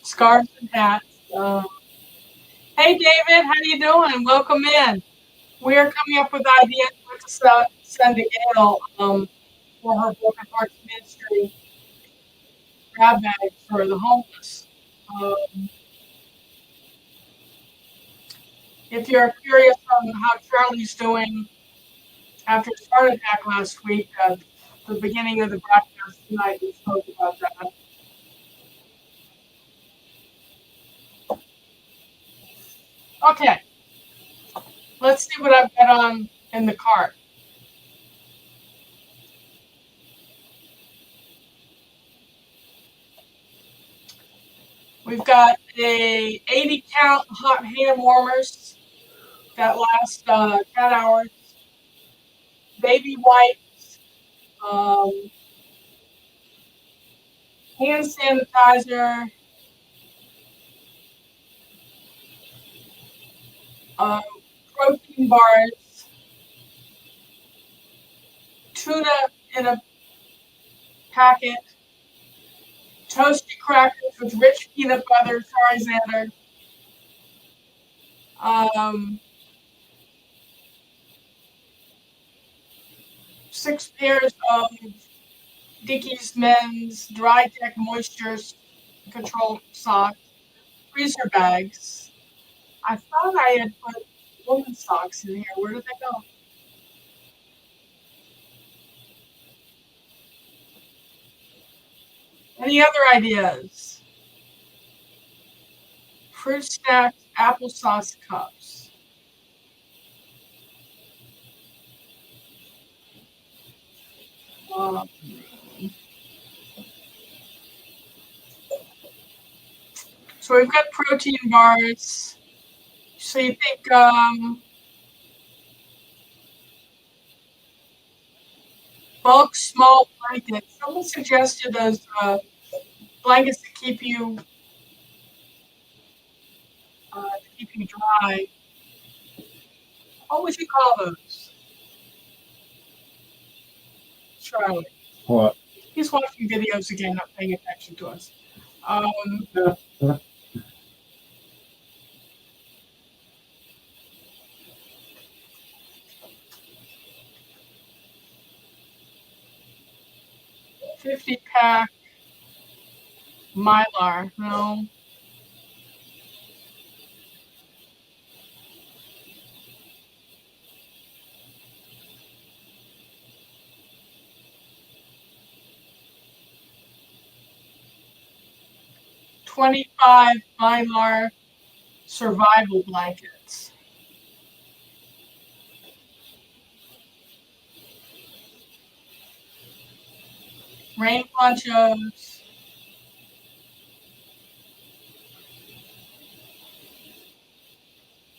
Scarves and hats. Hey David, how you doing? Welcome in. We're coming up with ideas what to send to Gail for her Broken Hearts Ministry grab bag for the homeless. Um, if you're curious on how Charlie's doing after his heart attack last week, the beginning of the broadcast tonight, we spoke about that. Okay, let's see what I've got on in the cart. We've got a 80 count hot hand warmers that last 10 hours, baby wipes, um, hand sanitizer, uh, protein bars, tuna in a packet, toasted crackers with rich peanut butter. Sorry, Xander. Um, 6 pairs of Dickies men's dry tech moisture control socks, freezer bags. I thought I had put women's socks in here. Where did they go? Any other ideas? Fruit snacks, applesauce cups. Um, so we've got protein bars. So you think bulk small blankets? Someone suggested those blankets that keep you dry. What would you call those, Charlie? What? He's watching videos again, not paying attention to us. 50-pack Mylar. No. $25 Mylar survival blankets. Rain ponchos.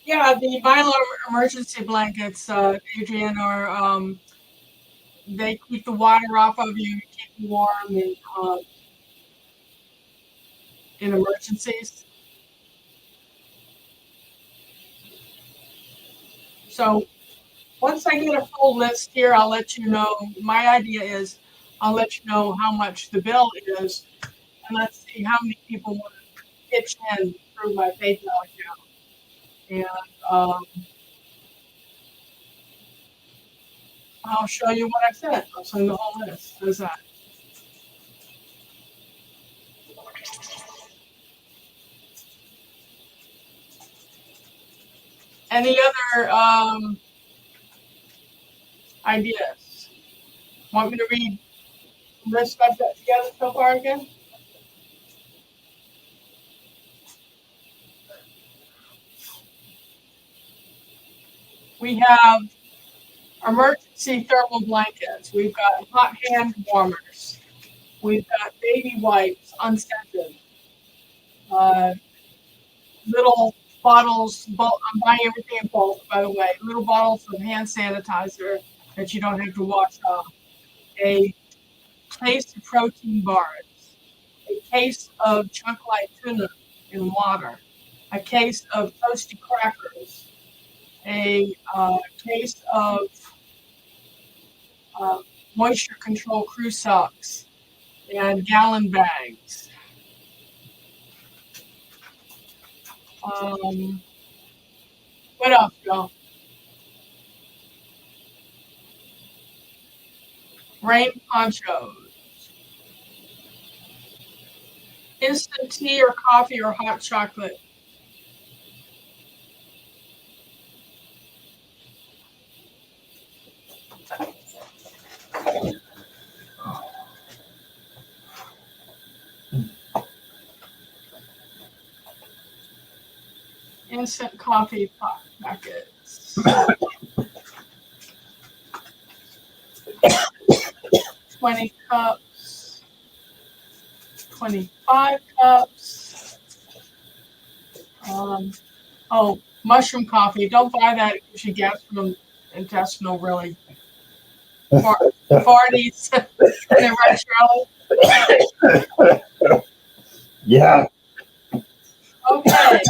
Yeah, the Mylar emergency blankets, Adrian, are they keep the water off of you, keep you warm in emergencies. So once I get a full list here, I'll let you know. My idea is I'll let you know how much the bill is, and let's see how many people want to pitch in through my PayPal account. And I'll show you what I sent. I'll send the whole list. How's that? Any other ideas? Want me to read the list I've got together so far again? We have emergency thermal blankets. We've got hot hand warmers. We've got baby wipes, unscented. Uh, little bottles. I'm buying everything in bulk, by the way. Little bottles of hand sanitizer that you don't have to wash off. A case of protein bars. A case of chunk light tuna in water. A case of toasted crackers. A case of moisture control crew socks and gallon bags. What else, Joe? Rain ponchos. Instant tea or coffee or hot chocolate. Instant coffee packets. 20 cups. 25 cups. Mushroom coffee. Don't buy that if you get from intestinal really parties. Right, Charlie? Yeah. Okay.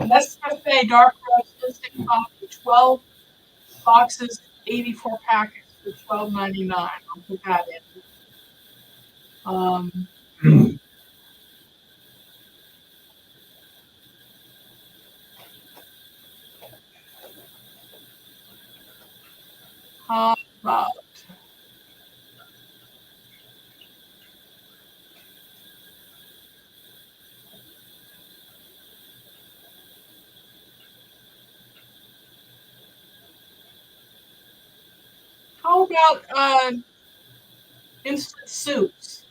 Nescafe dark roast instant copy 12 boxes, 84 packets for $12.99. I'll put that in. How about instant soups?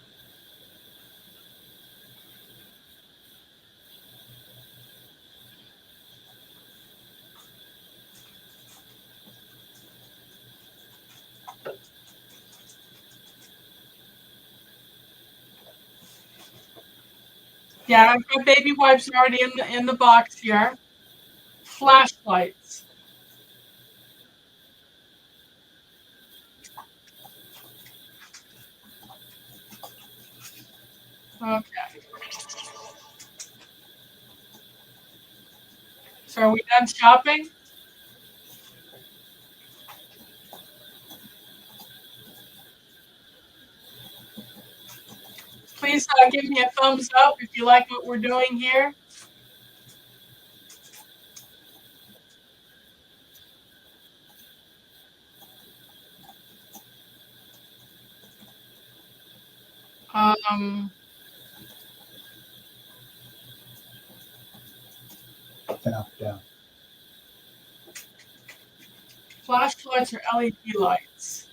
Yeah, I've got baby wipes already in the box here. Flashlights. Okay. So are we done shopping? Please give me a thumbs up if you like what we're doing here. Um, Yeah. Flashlights or LED lights?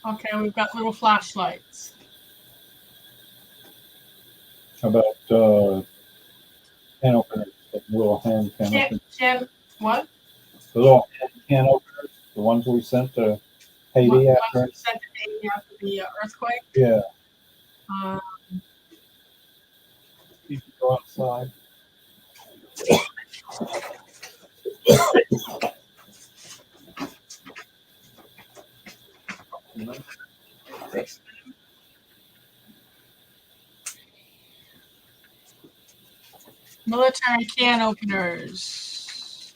Okay, we've got little flashlights. How about can openers, like little hand can openers? What? The little hand can openers, the ones we sent to Haiti Ones after. we sent to Haiti after the earthquake? Yeah. Uh, You can go outside. Military can openers.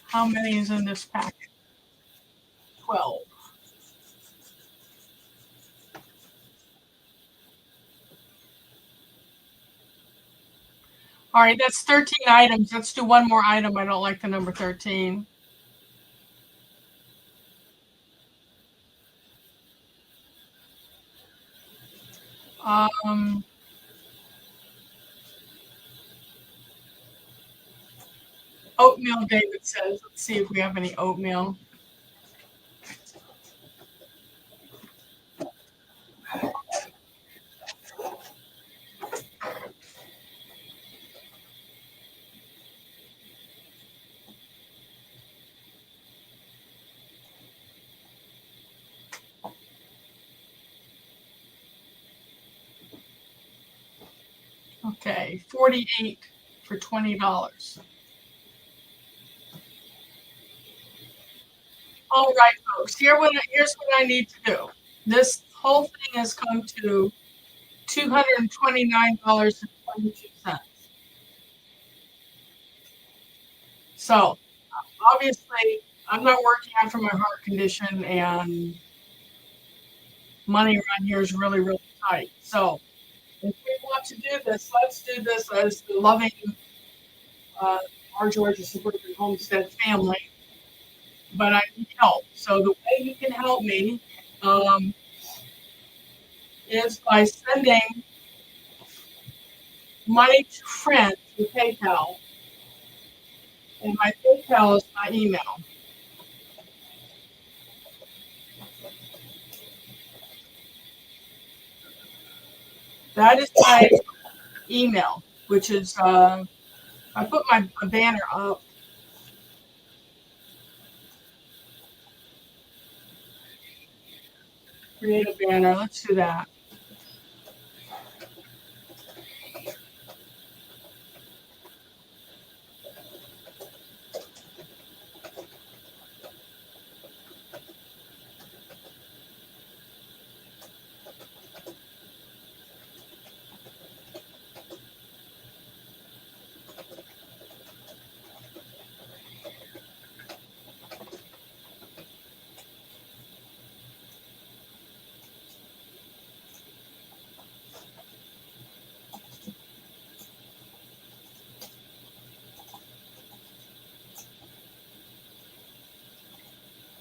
How many is in this packet? 12. All right, that's 13 items. Let's do one more item. I don't like the number 13. Oatmeal, David says. Let's see if we have any oatmeal. Okay, 48 for $20. All right, folks. Here's what I need to do. This whole thing has come to $229.22. So obviously, I'm not working after my heart condition, and money around here is really, really tight. So if we want to do this, let's do this as the loving our Georgia Suburban Homestead family. But I need help. So the way you can help me is by sending money to friends through PayPal. And my PayPal is my email. That is my email, which is I put my banner up. Create a banner. Let's do that.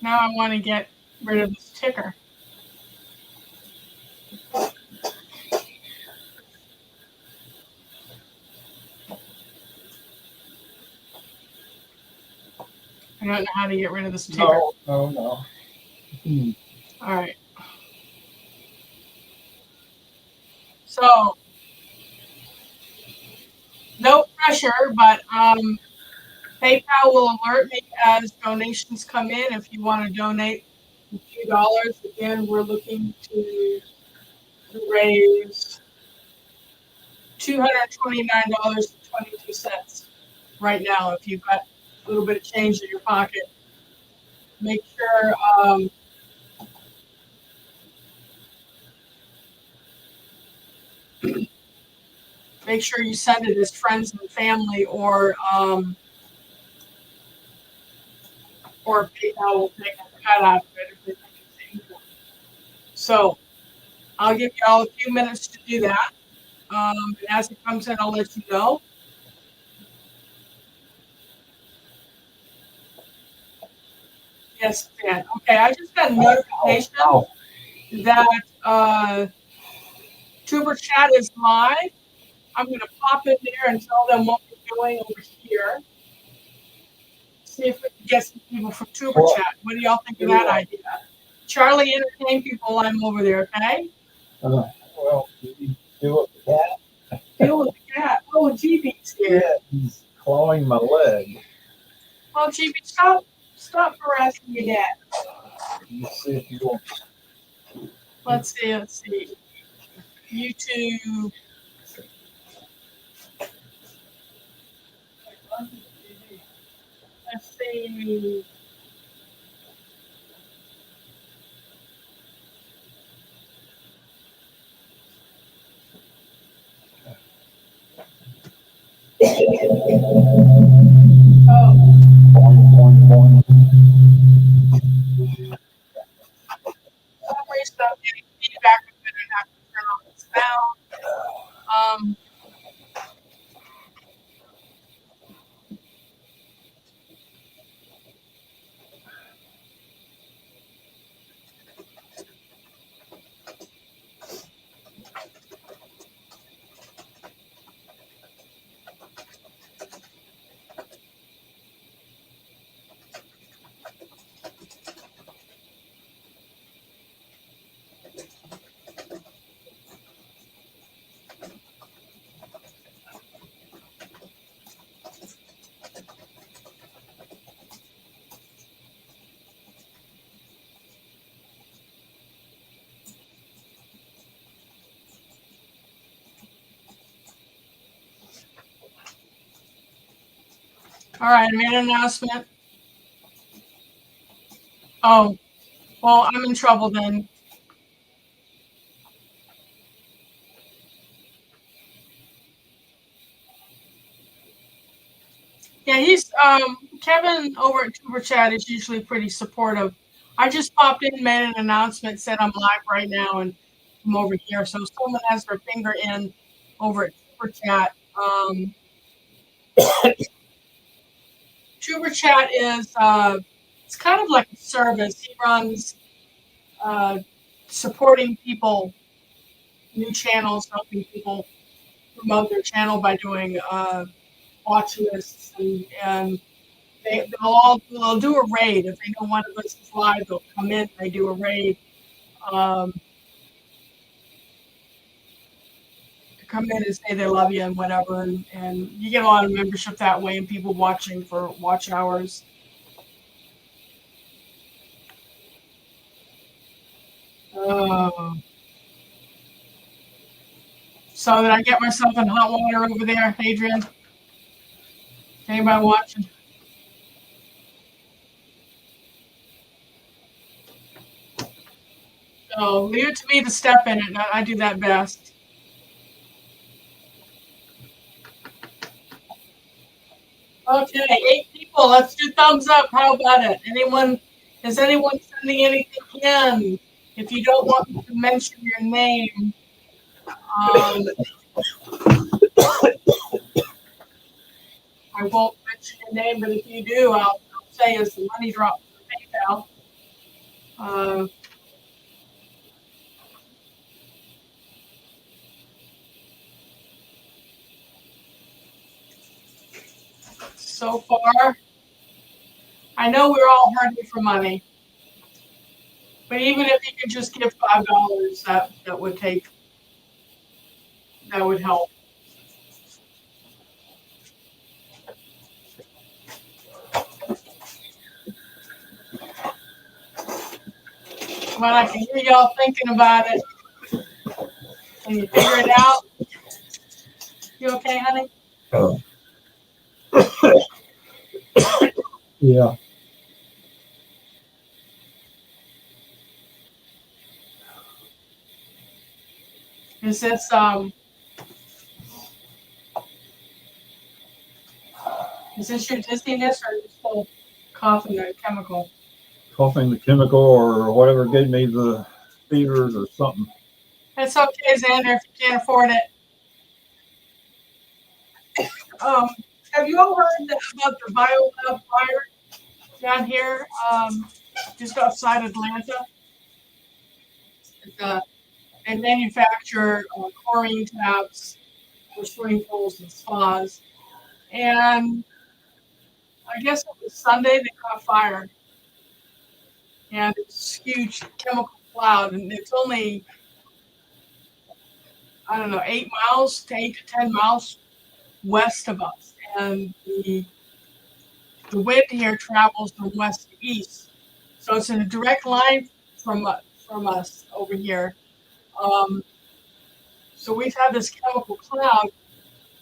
Now I want to get rid of this ticker. I don't know how to get rid of this ticker. No. All right. So, no pressure, but PayPal will alert me as donations come in. If you want to donate a few dollars, again, we're looking to raise $229.22 right now. If you've got a little bit of change in your pocket, make sure you send it as friends and family, or PayPal will take a cut out of it if they think it's income. So I'll give you all a few minutes to do that. And as it comes in, I'll let you know. Yes, Dan. Okay, I just got a notification that Tuber Chat is live. I'm going to pop in there and tell them what we're doing over here. See if we can get some people from Tuber Chat. What do y'all think of that idea? Charlie, entertain people while I'm over there, okay? Well, you deal with the cat. Deal with the cat. Oh, GB's here. Yeah, he's clawing my leg. Well, GB, stop harassing your dad. Let's see if you want. Let's see. YouTube. Let's see. Oh. Boing. For some reason, I'm getting feedback. I'm going to have to turn off the sound. All right, I made an announcement. Oh, well, I'm in trouble then. Yeah, he's Kevin over at Tuber Chat is usually pretty supportive. I just popped in, made an announcement, said I'm live right now, and I'm over here. So if someone has their finger in over at Tuber Chat. Tuber Chat is it's kind of like a service. He runs supporting people, new channels, helping people promote their channel by doing watch lists, and they'll do a raid. If they know one of us is live, they'll come in, they do a raid. To come in and say they love you and whatever, and you get a lot of membership that way and people watching for watch hours. Oh. So did I get myself in hot water over there, Adrian? Anybody watching? So leave it to me to step in it. I do that best. Okay, 8 people. Let's do thumbs up. How about it? Is anyone sending anything in? If you don't want me to mention your name, I won't mention your name. But if you do, I'll say as the money drops to PayPal. So far, I know we're all hurting for money, but even if you could just give $5, that would help. But I can hear y'all thinking about it. Can you figure it out? You okay, honey? Yeah. Is this your dizziness or are you still coughing the chemical? Coughing the chemical or whatever gave me the fevers or something. It's okay, Xander, if you can't afford it. Have you all heard about the biolab fire down here, just outside Atlanta? They manufacture chlorine taps for swimming pools and spas. And I guess it was Sunday they caught fire. And it's huge chemical cloud. And it's only, I don't know, 8 to 10 miles west of us. And the wind here travels from west to east. So it's in a direct line from us over here. So we've had this chemical cloud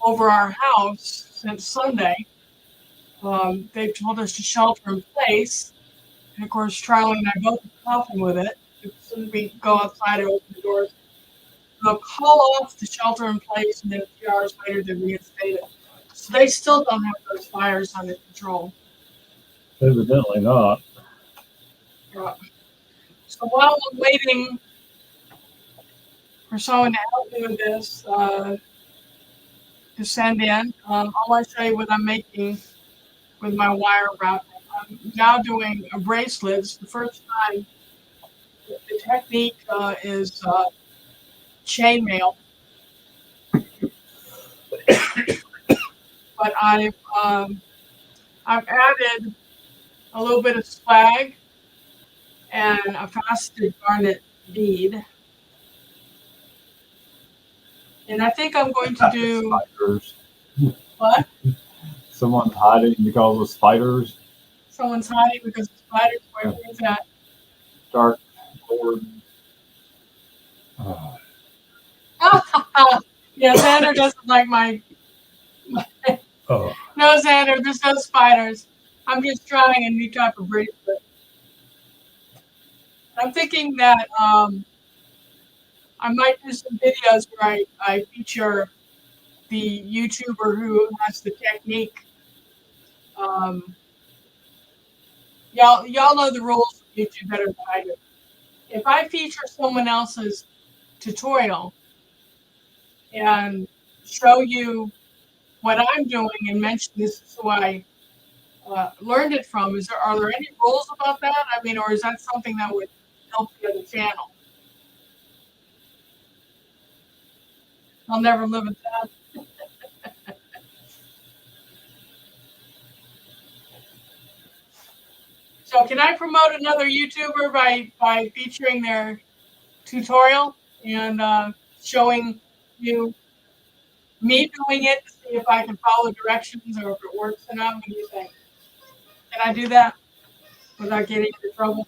over our house since Sunday. They've told us to shelter in place. And of course, Charlie and I both are coughing with it. As soon as we go outside and open the doors, they'll call off the shelter in place, and then a few hours later, they reinstate it. So they still don't have those fires under control. Evidently not. So while I'm waiting for someone to help me with this, to send in, I want to show you what I'm making with my wire wrap. I'm now doing a bracelet. It's the first time. The technique is chainmail, but I've added a little bit of swag and a faceted garnet bead. And I think I'm going to do Spiders. what? Someone's hiding because of spiders. Someone's hiding because of spiders. Where is that? Dark board. Yeah, Xander doesn't like my. Oh. No, Xander, there's no spiders. I'm just trying a new type of bracelet. I'm thinking that I might do some videos where I feature the YouTuber who has the technique. Y'all know the rules of YouTube better than I do. If I feature someone else's tutorial and show you what I'm doing and mention this is who I learned it from, are there any rules about that? I mean, or is that something that would help the other channel? I'll never live with that. So can I promote another YouTuber by featuring their tutorial and showing you me doing it to see if I can follow directions or if it works or not? What do you think? Can I do that without getting into trouble?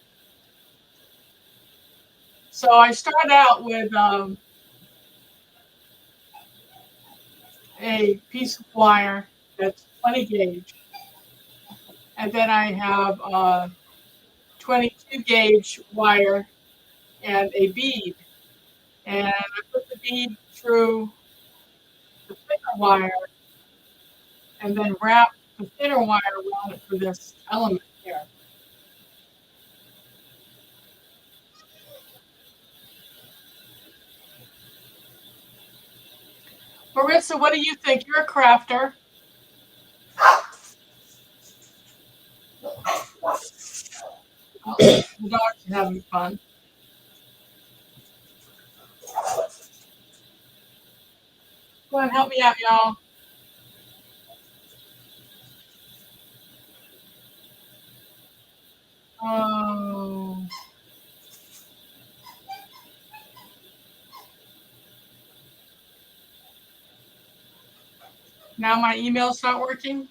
So I start out with a piece of wire that's 20 gauge, and then I have 22 gauge wire and a bead, and I put the bead through the thicker wire and then wrap the thinner wire around it for this element here. Marissa, what do you think? You're a crafter. Oh, the dogs are having fun. Go on, help me out, y'all. Oh, now my email's not working.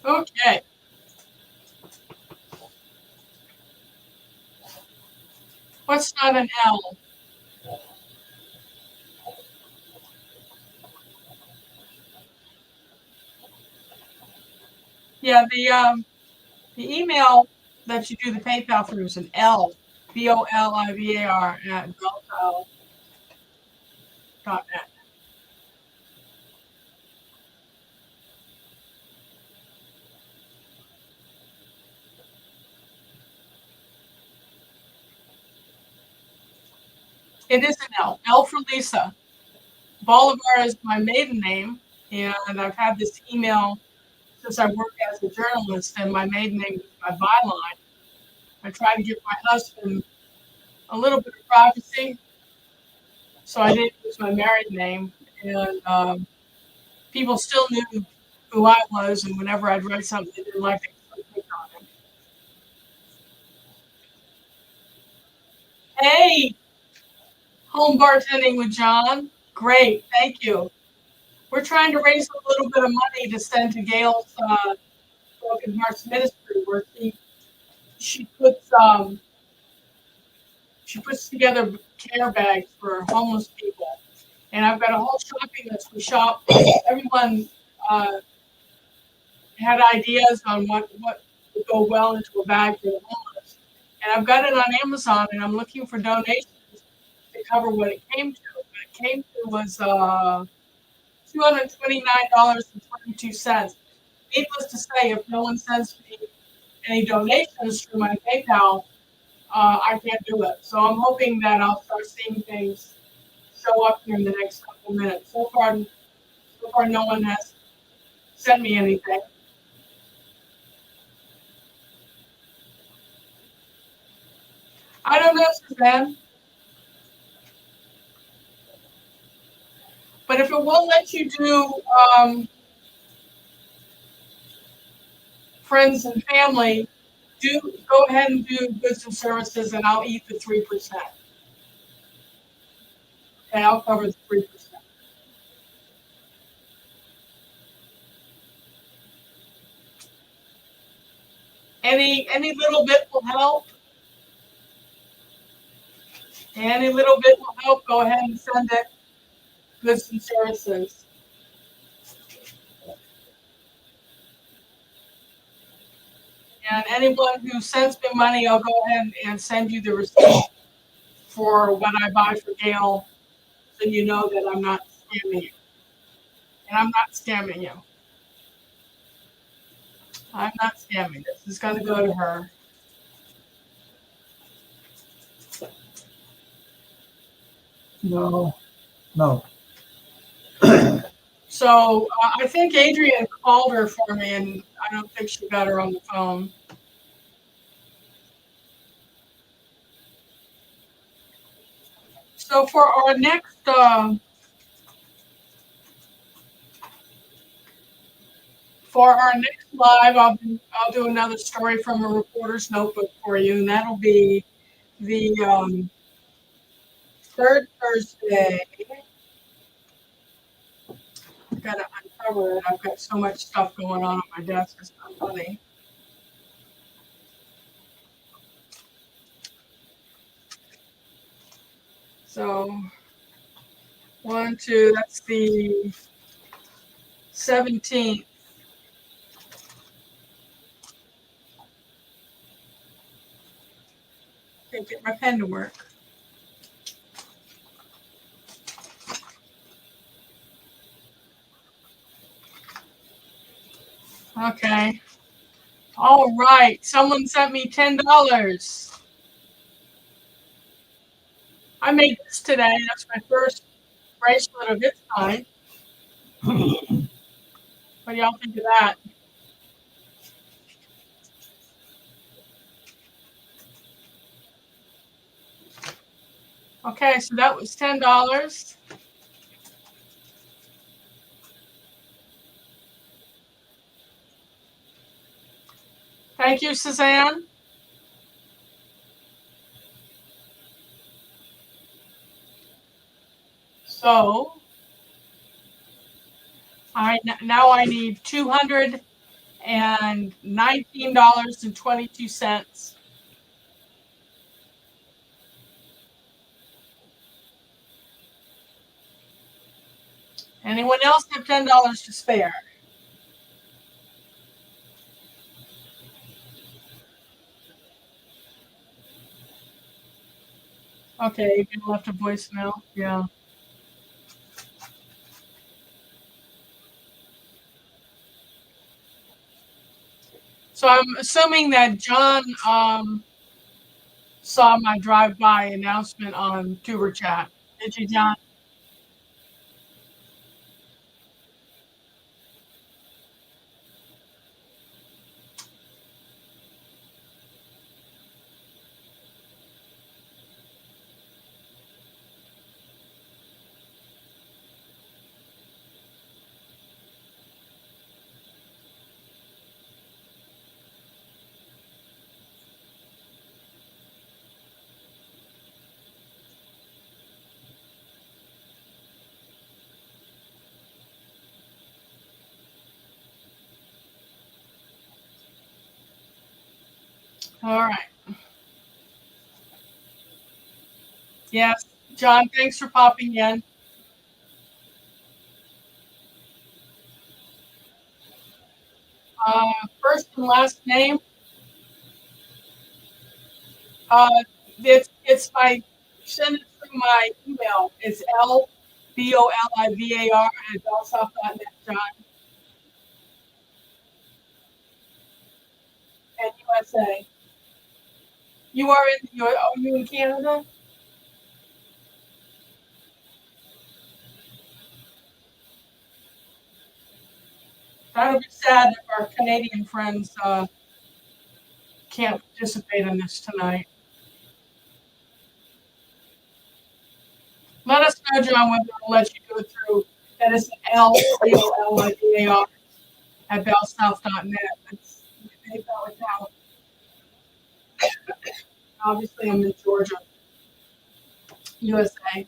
Okay. What's not an L? Yeah, the email that you do the PayPal through is an L, BOLIVAR at Belco.net. It is an L. L for Lisa. Bolivar is my maiden name, and I've had this email since I worked as a journalist, and my maiden name is my byline. I try to give my husband a little bit of privacy, so I didn't use my married name, and people still knew who I was, and whenever I'd write something they didn't like, they could click on it. Hey, home bartending with John. Great, thank you. We're trying to raise a little bit of money to send to Gail's Broken Hearts Ministry, where she puts she puts together care bags for homeless people. And I've got a whole shopping list. We shop. Everyone uh, had ideas on what would go well into a bag for the homeless. And I've got it on Amazon, and I'm looking for donations to cover what it came to. What it came to was $229.22. Needless to say, if no one sends me any donations through my PayPal, I can't do it. So I'm hoping that I'll start seeing things show up here in the next couple minutes. So far, no one has sent me anything. I don't know, Suzanne, but if it won't let you do friends and family, do go ahead and do goods and services, and I'll eat the 3%. Okay, I'll cover the 3%. Any little bit will help. Any little bit will help. Go ahead and send it. Goods and services. And anyone who sends me money, I'll go ahead and send you the receipt for what I buy for Gail, so you know that I'm not scamming you. And I'm not scamming you. I'm not scamming. This is going to go to her. No, no. So I think Adrian called her for me, and I don't think she got her on the phone. So for our next For our next live, I'll do another story from a reporter's notebook for you, and that'll be the third Thursday. I've got to uncover it. I've got so much stuff going on my desk. It's not funny. So, 1, 2, that's the 17th. Can't get my pen to work. Okay. All right. Someone sent me $10. I made this today. That's my first bracelet of its kind. What do y'all think of that? Okay, so that was $10. Thank you, Suzanne. So now I need $219.22. Anyone else have $10 to spare? Okay, you left a voicemail. Yeah. So I'm assuming that John saw my drive-by announcement on Tuber Chat. Did you, John? All right. Yes, John, thanks for popping in. First and last name. Uh, it's my send it through my email. It's LBOLIVAR@bellsoft.net, John, and USA. You are are you in Canada? That'll be sad if our Canadian friends can't participate in this tonight. Let us know, John, whether we'll let you go through. That is LBOLIVAR at bellsouth.net. That's the PayPal account. Obviously, I'm in Georgia, USA.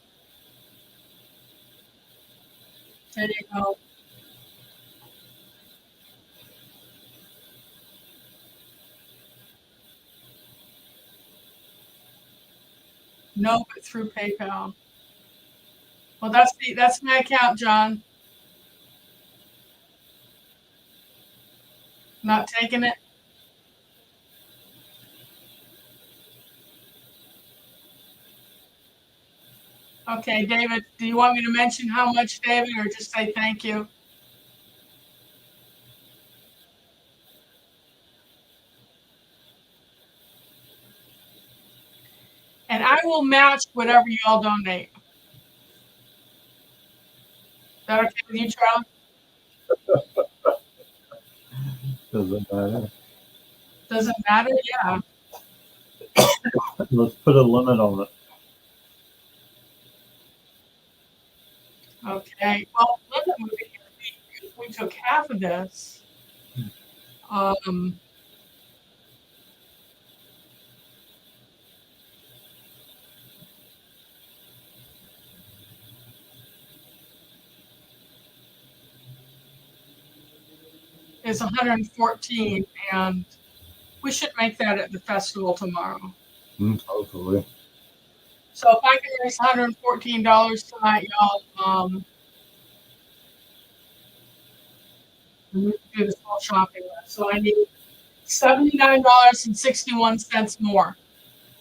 There you go. No, but through PayPal. Well, that's my account, John. Not taking it. Okay, David. Do you want me to mention how much, David, or just say thank you? And I will match whatever you all donate. Is that okay with you, Charlie? Doesn't matter. Doesn't matter. Yeah. Let's put a limit on it. Okay. Well, limit would be if we took half of this. Um, is 114, and we should make that at the festival tomorrow. Hopefully. So if I can raise $114 tonight, y'all, we can do this whole shopping list. So I need $79.61 more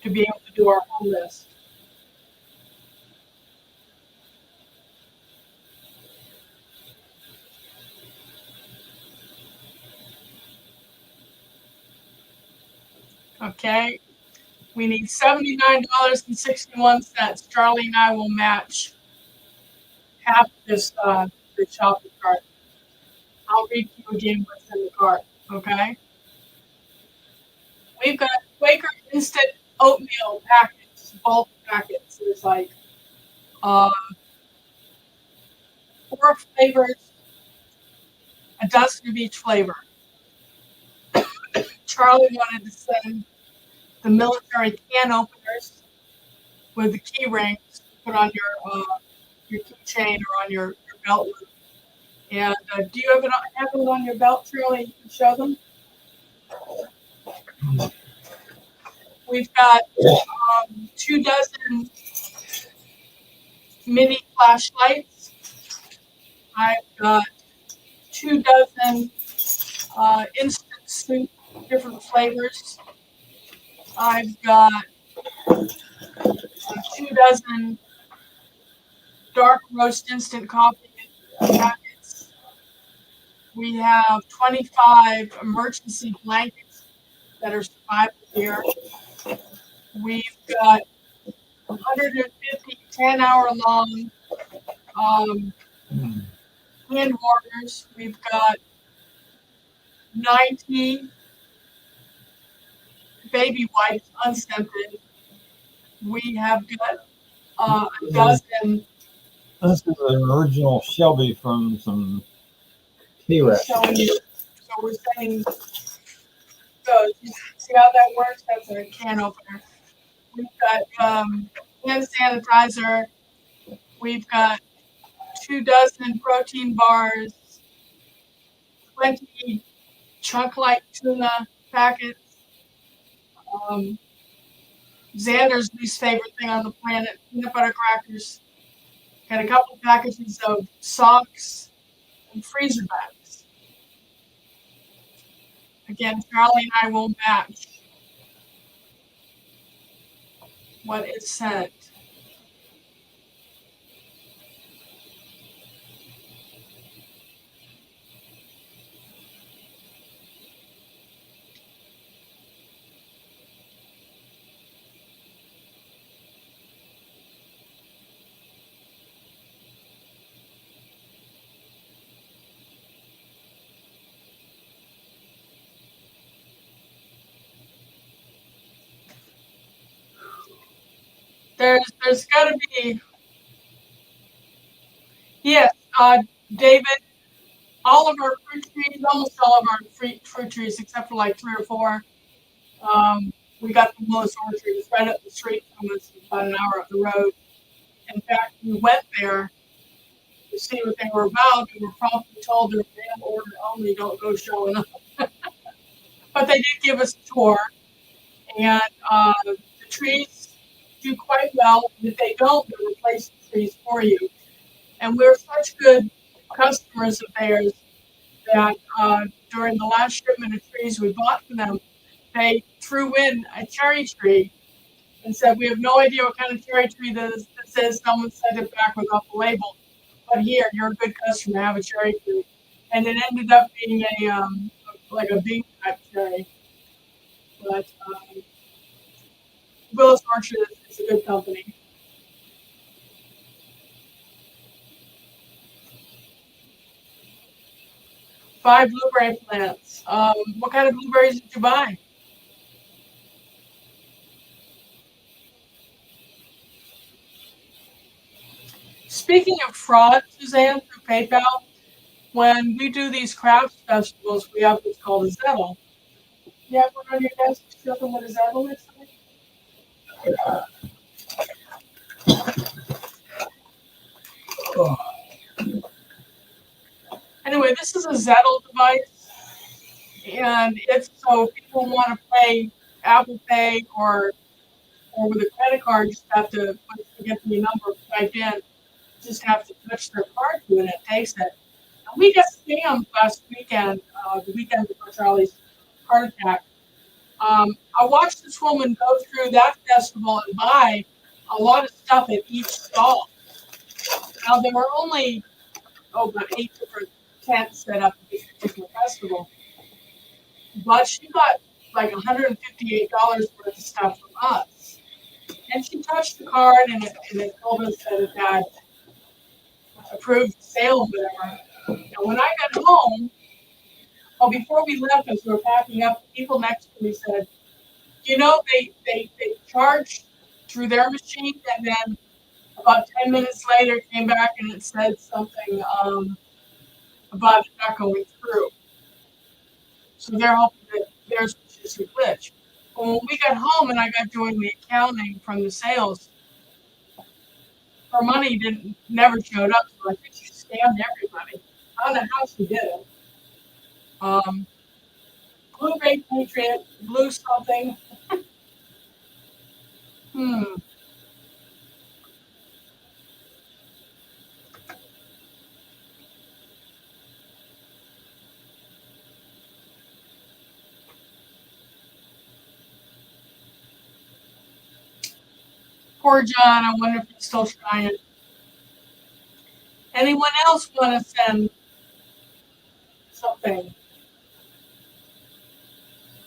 to be able to do our whole list. Okay, we need $79.61. Charlie and I will match half this the shopping cart. I'll read to you again what's in the cart. Okay, we've got Quaker instant oatmeal packets, bulk packets. There's like 4 flavors, a dozen of each flavor. Charlie wanted to send the military can openers with the key rings to put on your keychain or on your belt loop. And do you have it on your belt, Charlie? You can show them. We've got 2 dozen mini flashlights. I've got 2 dozen instant soup, different flavors. I've got 2 dozen dark roast instant coffee packets. We have 25 emergency blankets that are survival gear. We've got 150 10-hour-long hand warmers. We've got 90 baby wipes unscented. We have got a dozen. This is an original Shelby from some T-Rex. Showing you. So we're saying, so see how that works? That's a can opener. We've got hand sanitizer. We've got 2 dozen protein bars, 20 chunk-like tuna packets. Xander's least favorite thing on the planet, peanut butter crackers. Got a couple packages of socks and freezer bags. Again, Charlie and I will match what is sent. There's got to be, yes, David, all of our fruit trees, almost all of our fruit trees, except for like 3 or 4, we got the Willis Orchard. It's right up the street from us, about an hour up the road. In fact, we went there to see what they were about, and were promptly told they're mail order only, don't go showing up. But they did give us a tour, and the trees do quite well. And if they don't, they'll replace the trees for you. And we're such good customers of theirs that during the last shipment of trees we bought from them, they threw in a cherry tree and said, "We have no idea what kind of cherry tree this is. Someone sent it back without the label. But here, you're a good customer, have a cherry tree." And it ended up being a like a bean type cherry. But Willis Orchard is a good company. Five blueberry plants. What kind of blueberries did you buy? Speaking of fraud, Suzanne, through PayPal, when we do these craft festivals, we have what's called a zettel. You have one on your desk, something with a zettel inside? Anyway, this is a zettel device, and it's so if people want to pay Apple Pay or with a credit card, you just have to, once you get the number typed in, just have to touch their card to it and it takes it. And we got scammed last weekend, the weekend before Charlie's heart attack. I watched this woman go through that festival and buy a lot of stuff at each stall. Now there were only about 8 different tents set up at this particular festival, but she got like $158 worth of stuff from us. And she touched the card and it told us that it had approved sale, whatever. And when I got home, well, before we left, as we were packing up, the people next to me said, you know, they charged through their machine, and then about 10 minutes later came back and it said something about it not going through. So they're hoping that theirs was just a glitch. But when we got home and I got doing the accounting from the sales, her money never showed up. So I think she scammed everybody. I don't know how she did it. Blue Ray Patriot, blue something. Hmm. Poor John, I wonder if he's still trying. Anyone else want to send something?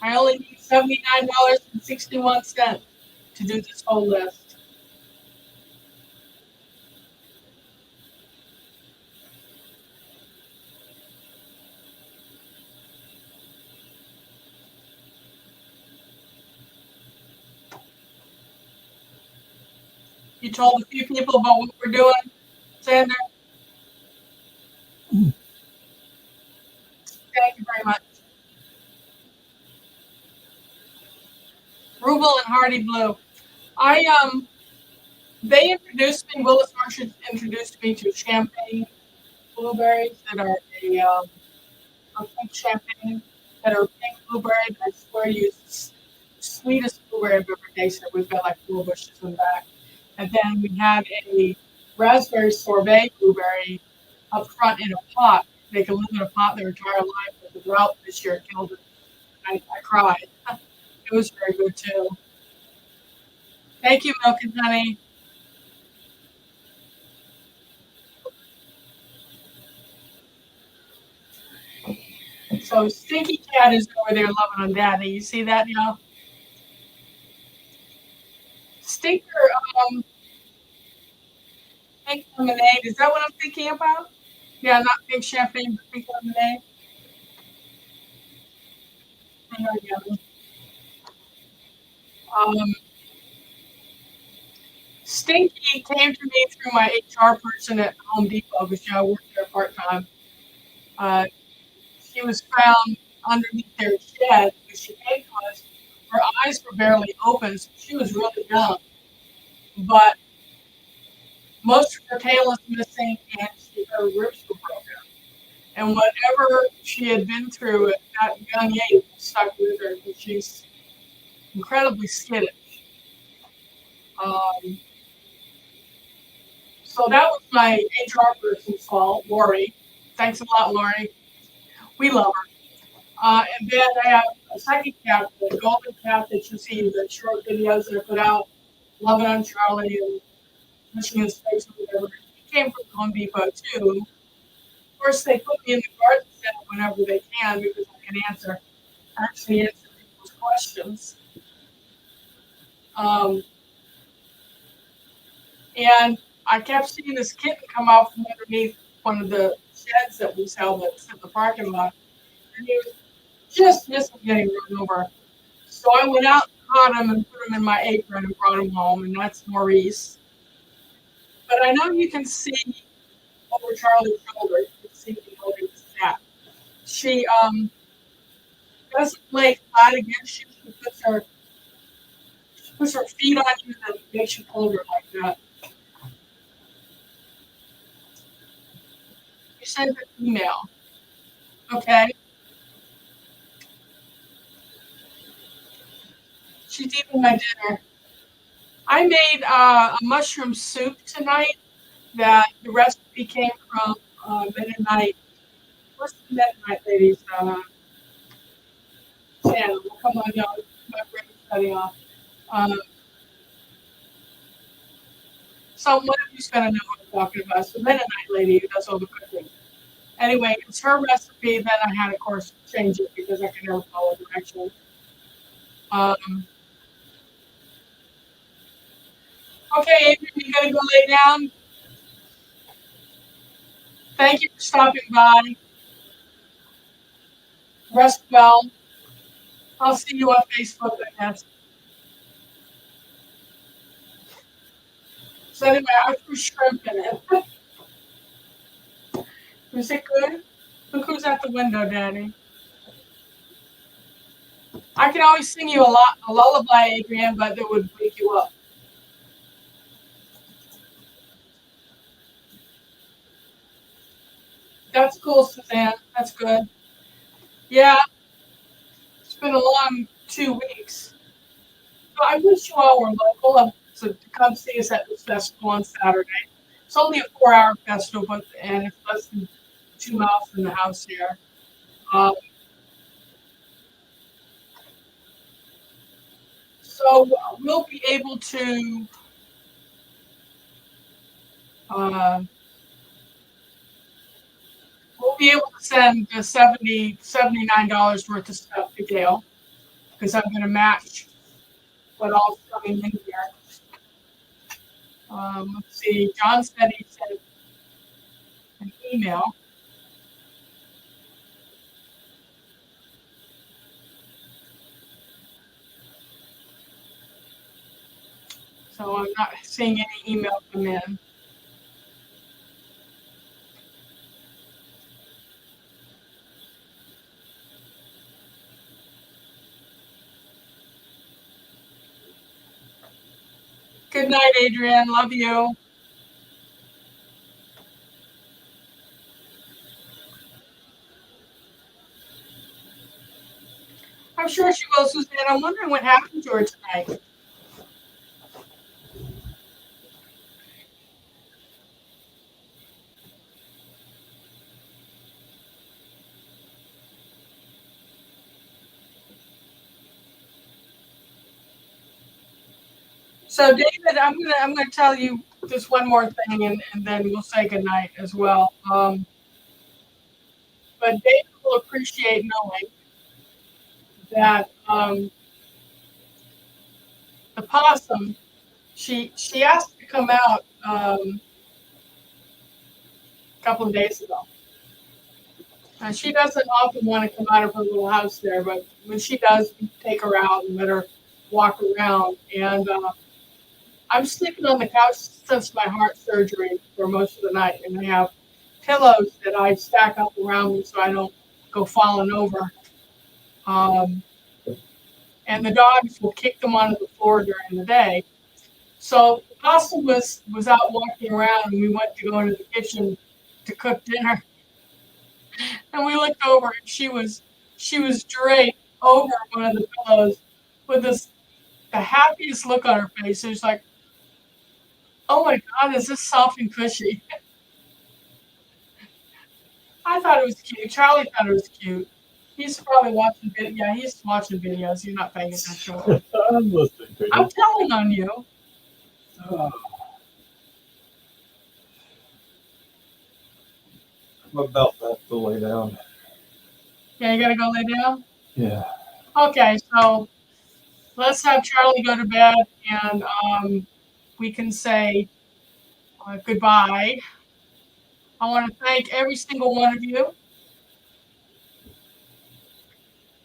I only need $79.61 to do this whole list. You told a few people about what we're doing, Sander? Thank you very much. Rubel and Hardy Blue. They introduced me, Willis Marshall introduced me to champagne blueberries that are a pink champagne that are pink blueberry. I swear you, it's the sweetest blueberry I've ever tasted. We've got like 4 bushes in the back. And then we had a raspberry sorbet blueberry up front in a pot. They can live in a pot their entire life, but the drought this year killed it. I cried. It was very good too. Thank you, Milk and Honey. So Stinky Cat is over there loving on Daddy. You see that, y'all? Stinker, pink lemonade. Is that what I'm thinking about? Yeah, not pink champagne, but pink lemonade. Hang on, yeah. Um, Stinky came to me through my HR person at Home Depot because I worked there part time. She was found underneath their shed because she came to us. Her eyes were barely open, so she was really young. But most of her tail is missing, and her ribs were broken. And whatever she had been through at that young age stuck with her, because she's incredibly skittish. Um, so that was my HR person's fault, Lori. Thanks a lot, Lori. We love her. And then I have a second cat, the golden cat that you see in the short videos that I put out, loving on Charlie and pushing his face or whatever. He came from Home Depot too. Of course, they put me in the garden center whenever they can because I can actually answer people's questions. And I kept seeing this kitten come out from underneath one of the sheds that we sell that's in the parking lot. And he was just missing getting run over. So I went out, caught him, and put him in my apron and brought him home, and that's Maurice. But I know you can see over Charlie's shoulder. You can see him holding his She doesn't lay flat against you. She puts her feet on you and makes you hold her like that. You send her an email, okay? She's eating my dinner. I made a mushroom soup tonight that the recipe came from Mennonite. What's the Mennonite lady's channel? Come on, y'all. My brain's cutting off. Um, so one of you's gonna know what I'm talking about. It's the Mennonite lady who does all the cooking. Anyway, it's her recipe. Then I had, of course, change it because I can never follow directions. Okay, Adrian, you gotta go lay down. Thank you for stopping by. Rest well. I'll see you on Facebook, I guess. So anyway, I threw shrimp in it. Was it good? Look who's at the window, Daddy. I can always sing you a lullaby, Adrian, but it would wake you up. That's cool, Suzanne. That's good. Yeah, it's been a long 2 weeks. So I wish you all were local to come see us at this festival on Saturday. It's only a 4-hour festival, and it's less than 2 miles from the house here. Um, so we'll be able to uh, send the $79 worth of stuff to Gail because I'm going to match what all's coming in here. Let's see. John said he sent an email. So I'm not seeing any email come in. Good night, Adrian. Love you. I'm sure she will, Suzanne. I'm wondering what happened to her tonight. So, David, I'm gonna tell you just one more thing, and then we'll say goodnight as well. But David will appreciate knowing that the possum, she asked to come out a couple of days ago. She doesn't often want to come out of her little house there, but when she does, we take her out and let her walk around. And I'm sleeping on the couch since my heart surgery for most of the night, and I have pillows that I stack up around me so I don't go falling over. Um, and the dogs will kick them onto the floor during the day. So the possum was out walking around, and we went to go into the kitchen to cook dinner. And we looked over, and she was draped over one of the pillows with the happiest look on her face. It was like, oh my God, is this soft and cushy? I thought it was cute. Charlie thought it was cute. He's probably watching yeah, he's watching videos. He's not paying attention. I'm listening to you. I'm telling on you. Oh. I'm about to lay down. Yeah, you gotta go lay down? Yeah. Okay, so let's have Charlie go to bed and we can say goodbye. I want to thank every single one of you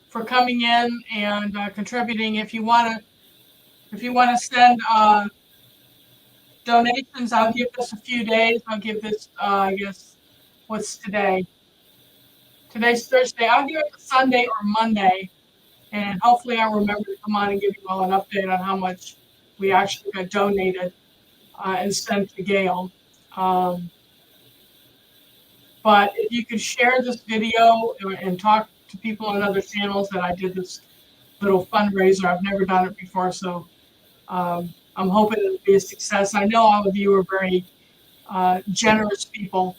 for coming in and contributing. If you want to send donations, I'll give this a few days. I'll give this, I guess, what's today? Today's Thursday. I'll do it Sunday or Monday, and hopefully I'll remember to come on and give you all an update on how much we actually got donated and sent to Gail. But if you could share this video and talk to people on other channels that I did this little fundraiser. I've never done it before, so I'm hoping it'll be a success. I know all of you are very generous people,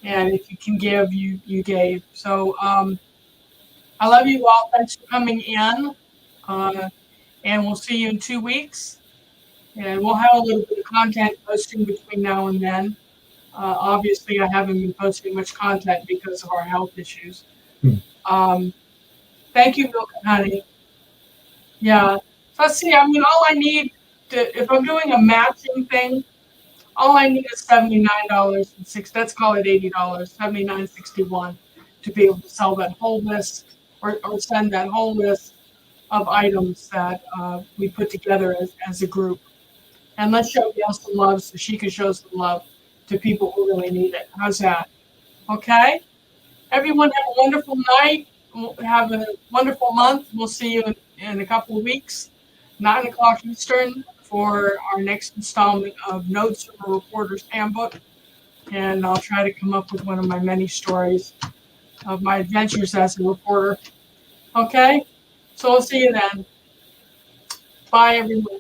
and if you can give, you gave. So I love you all. Thanks for coming in, and we'll see you in 2 weeks. And we'll have a little bit of content posting between now and then. Obviously, I haven't been posting much content because of our health issues. Thank you, Milk and Honey. Yeah. So let's see. I mean, all I need if I'm doing a matching thing, all I need is $79.06. Let's call it $80, $79.61, to be able to sell that whole list or send that whole list of items that we put together as a group. And let's show Gail some love so she can show some love to people who really need it. How's that? Okay? Everyone have a wonderful night. Have a wonderful month. We'll see you in a couple of weeks, 9 o'clock Eastern, for our next installment of Notes from a Reporter's Handbook. And I'll try to come up with one of my many stories of my adventures as a reporter. Okay? So we'll see you then. Bye, everyone.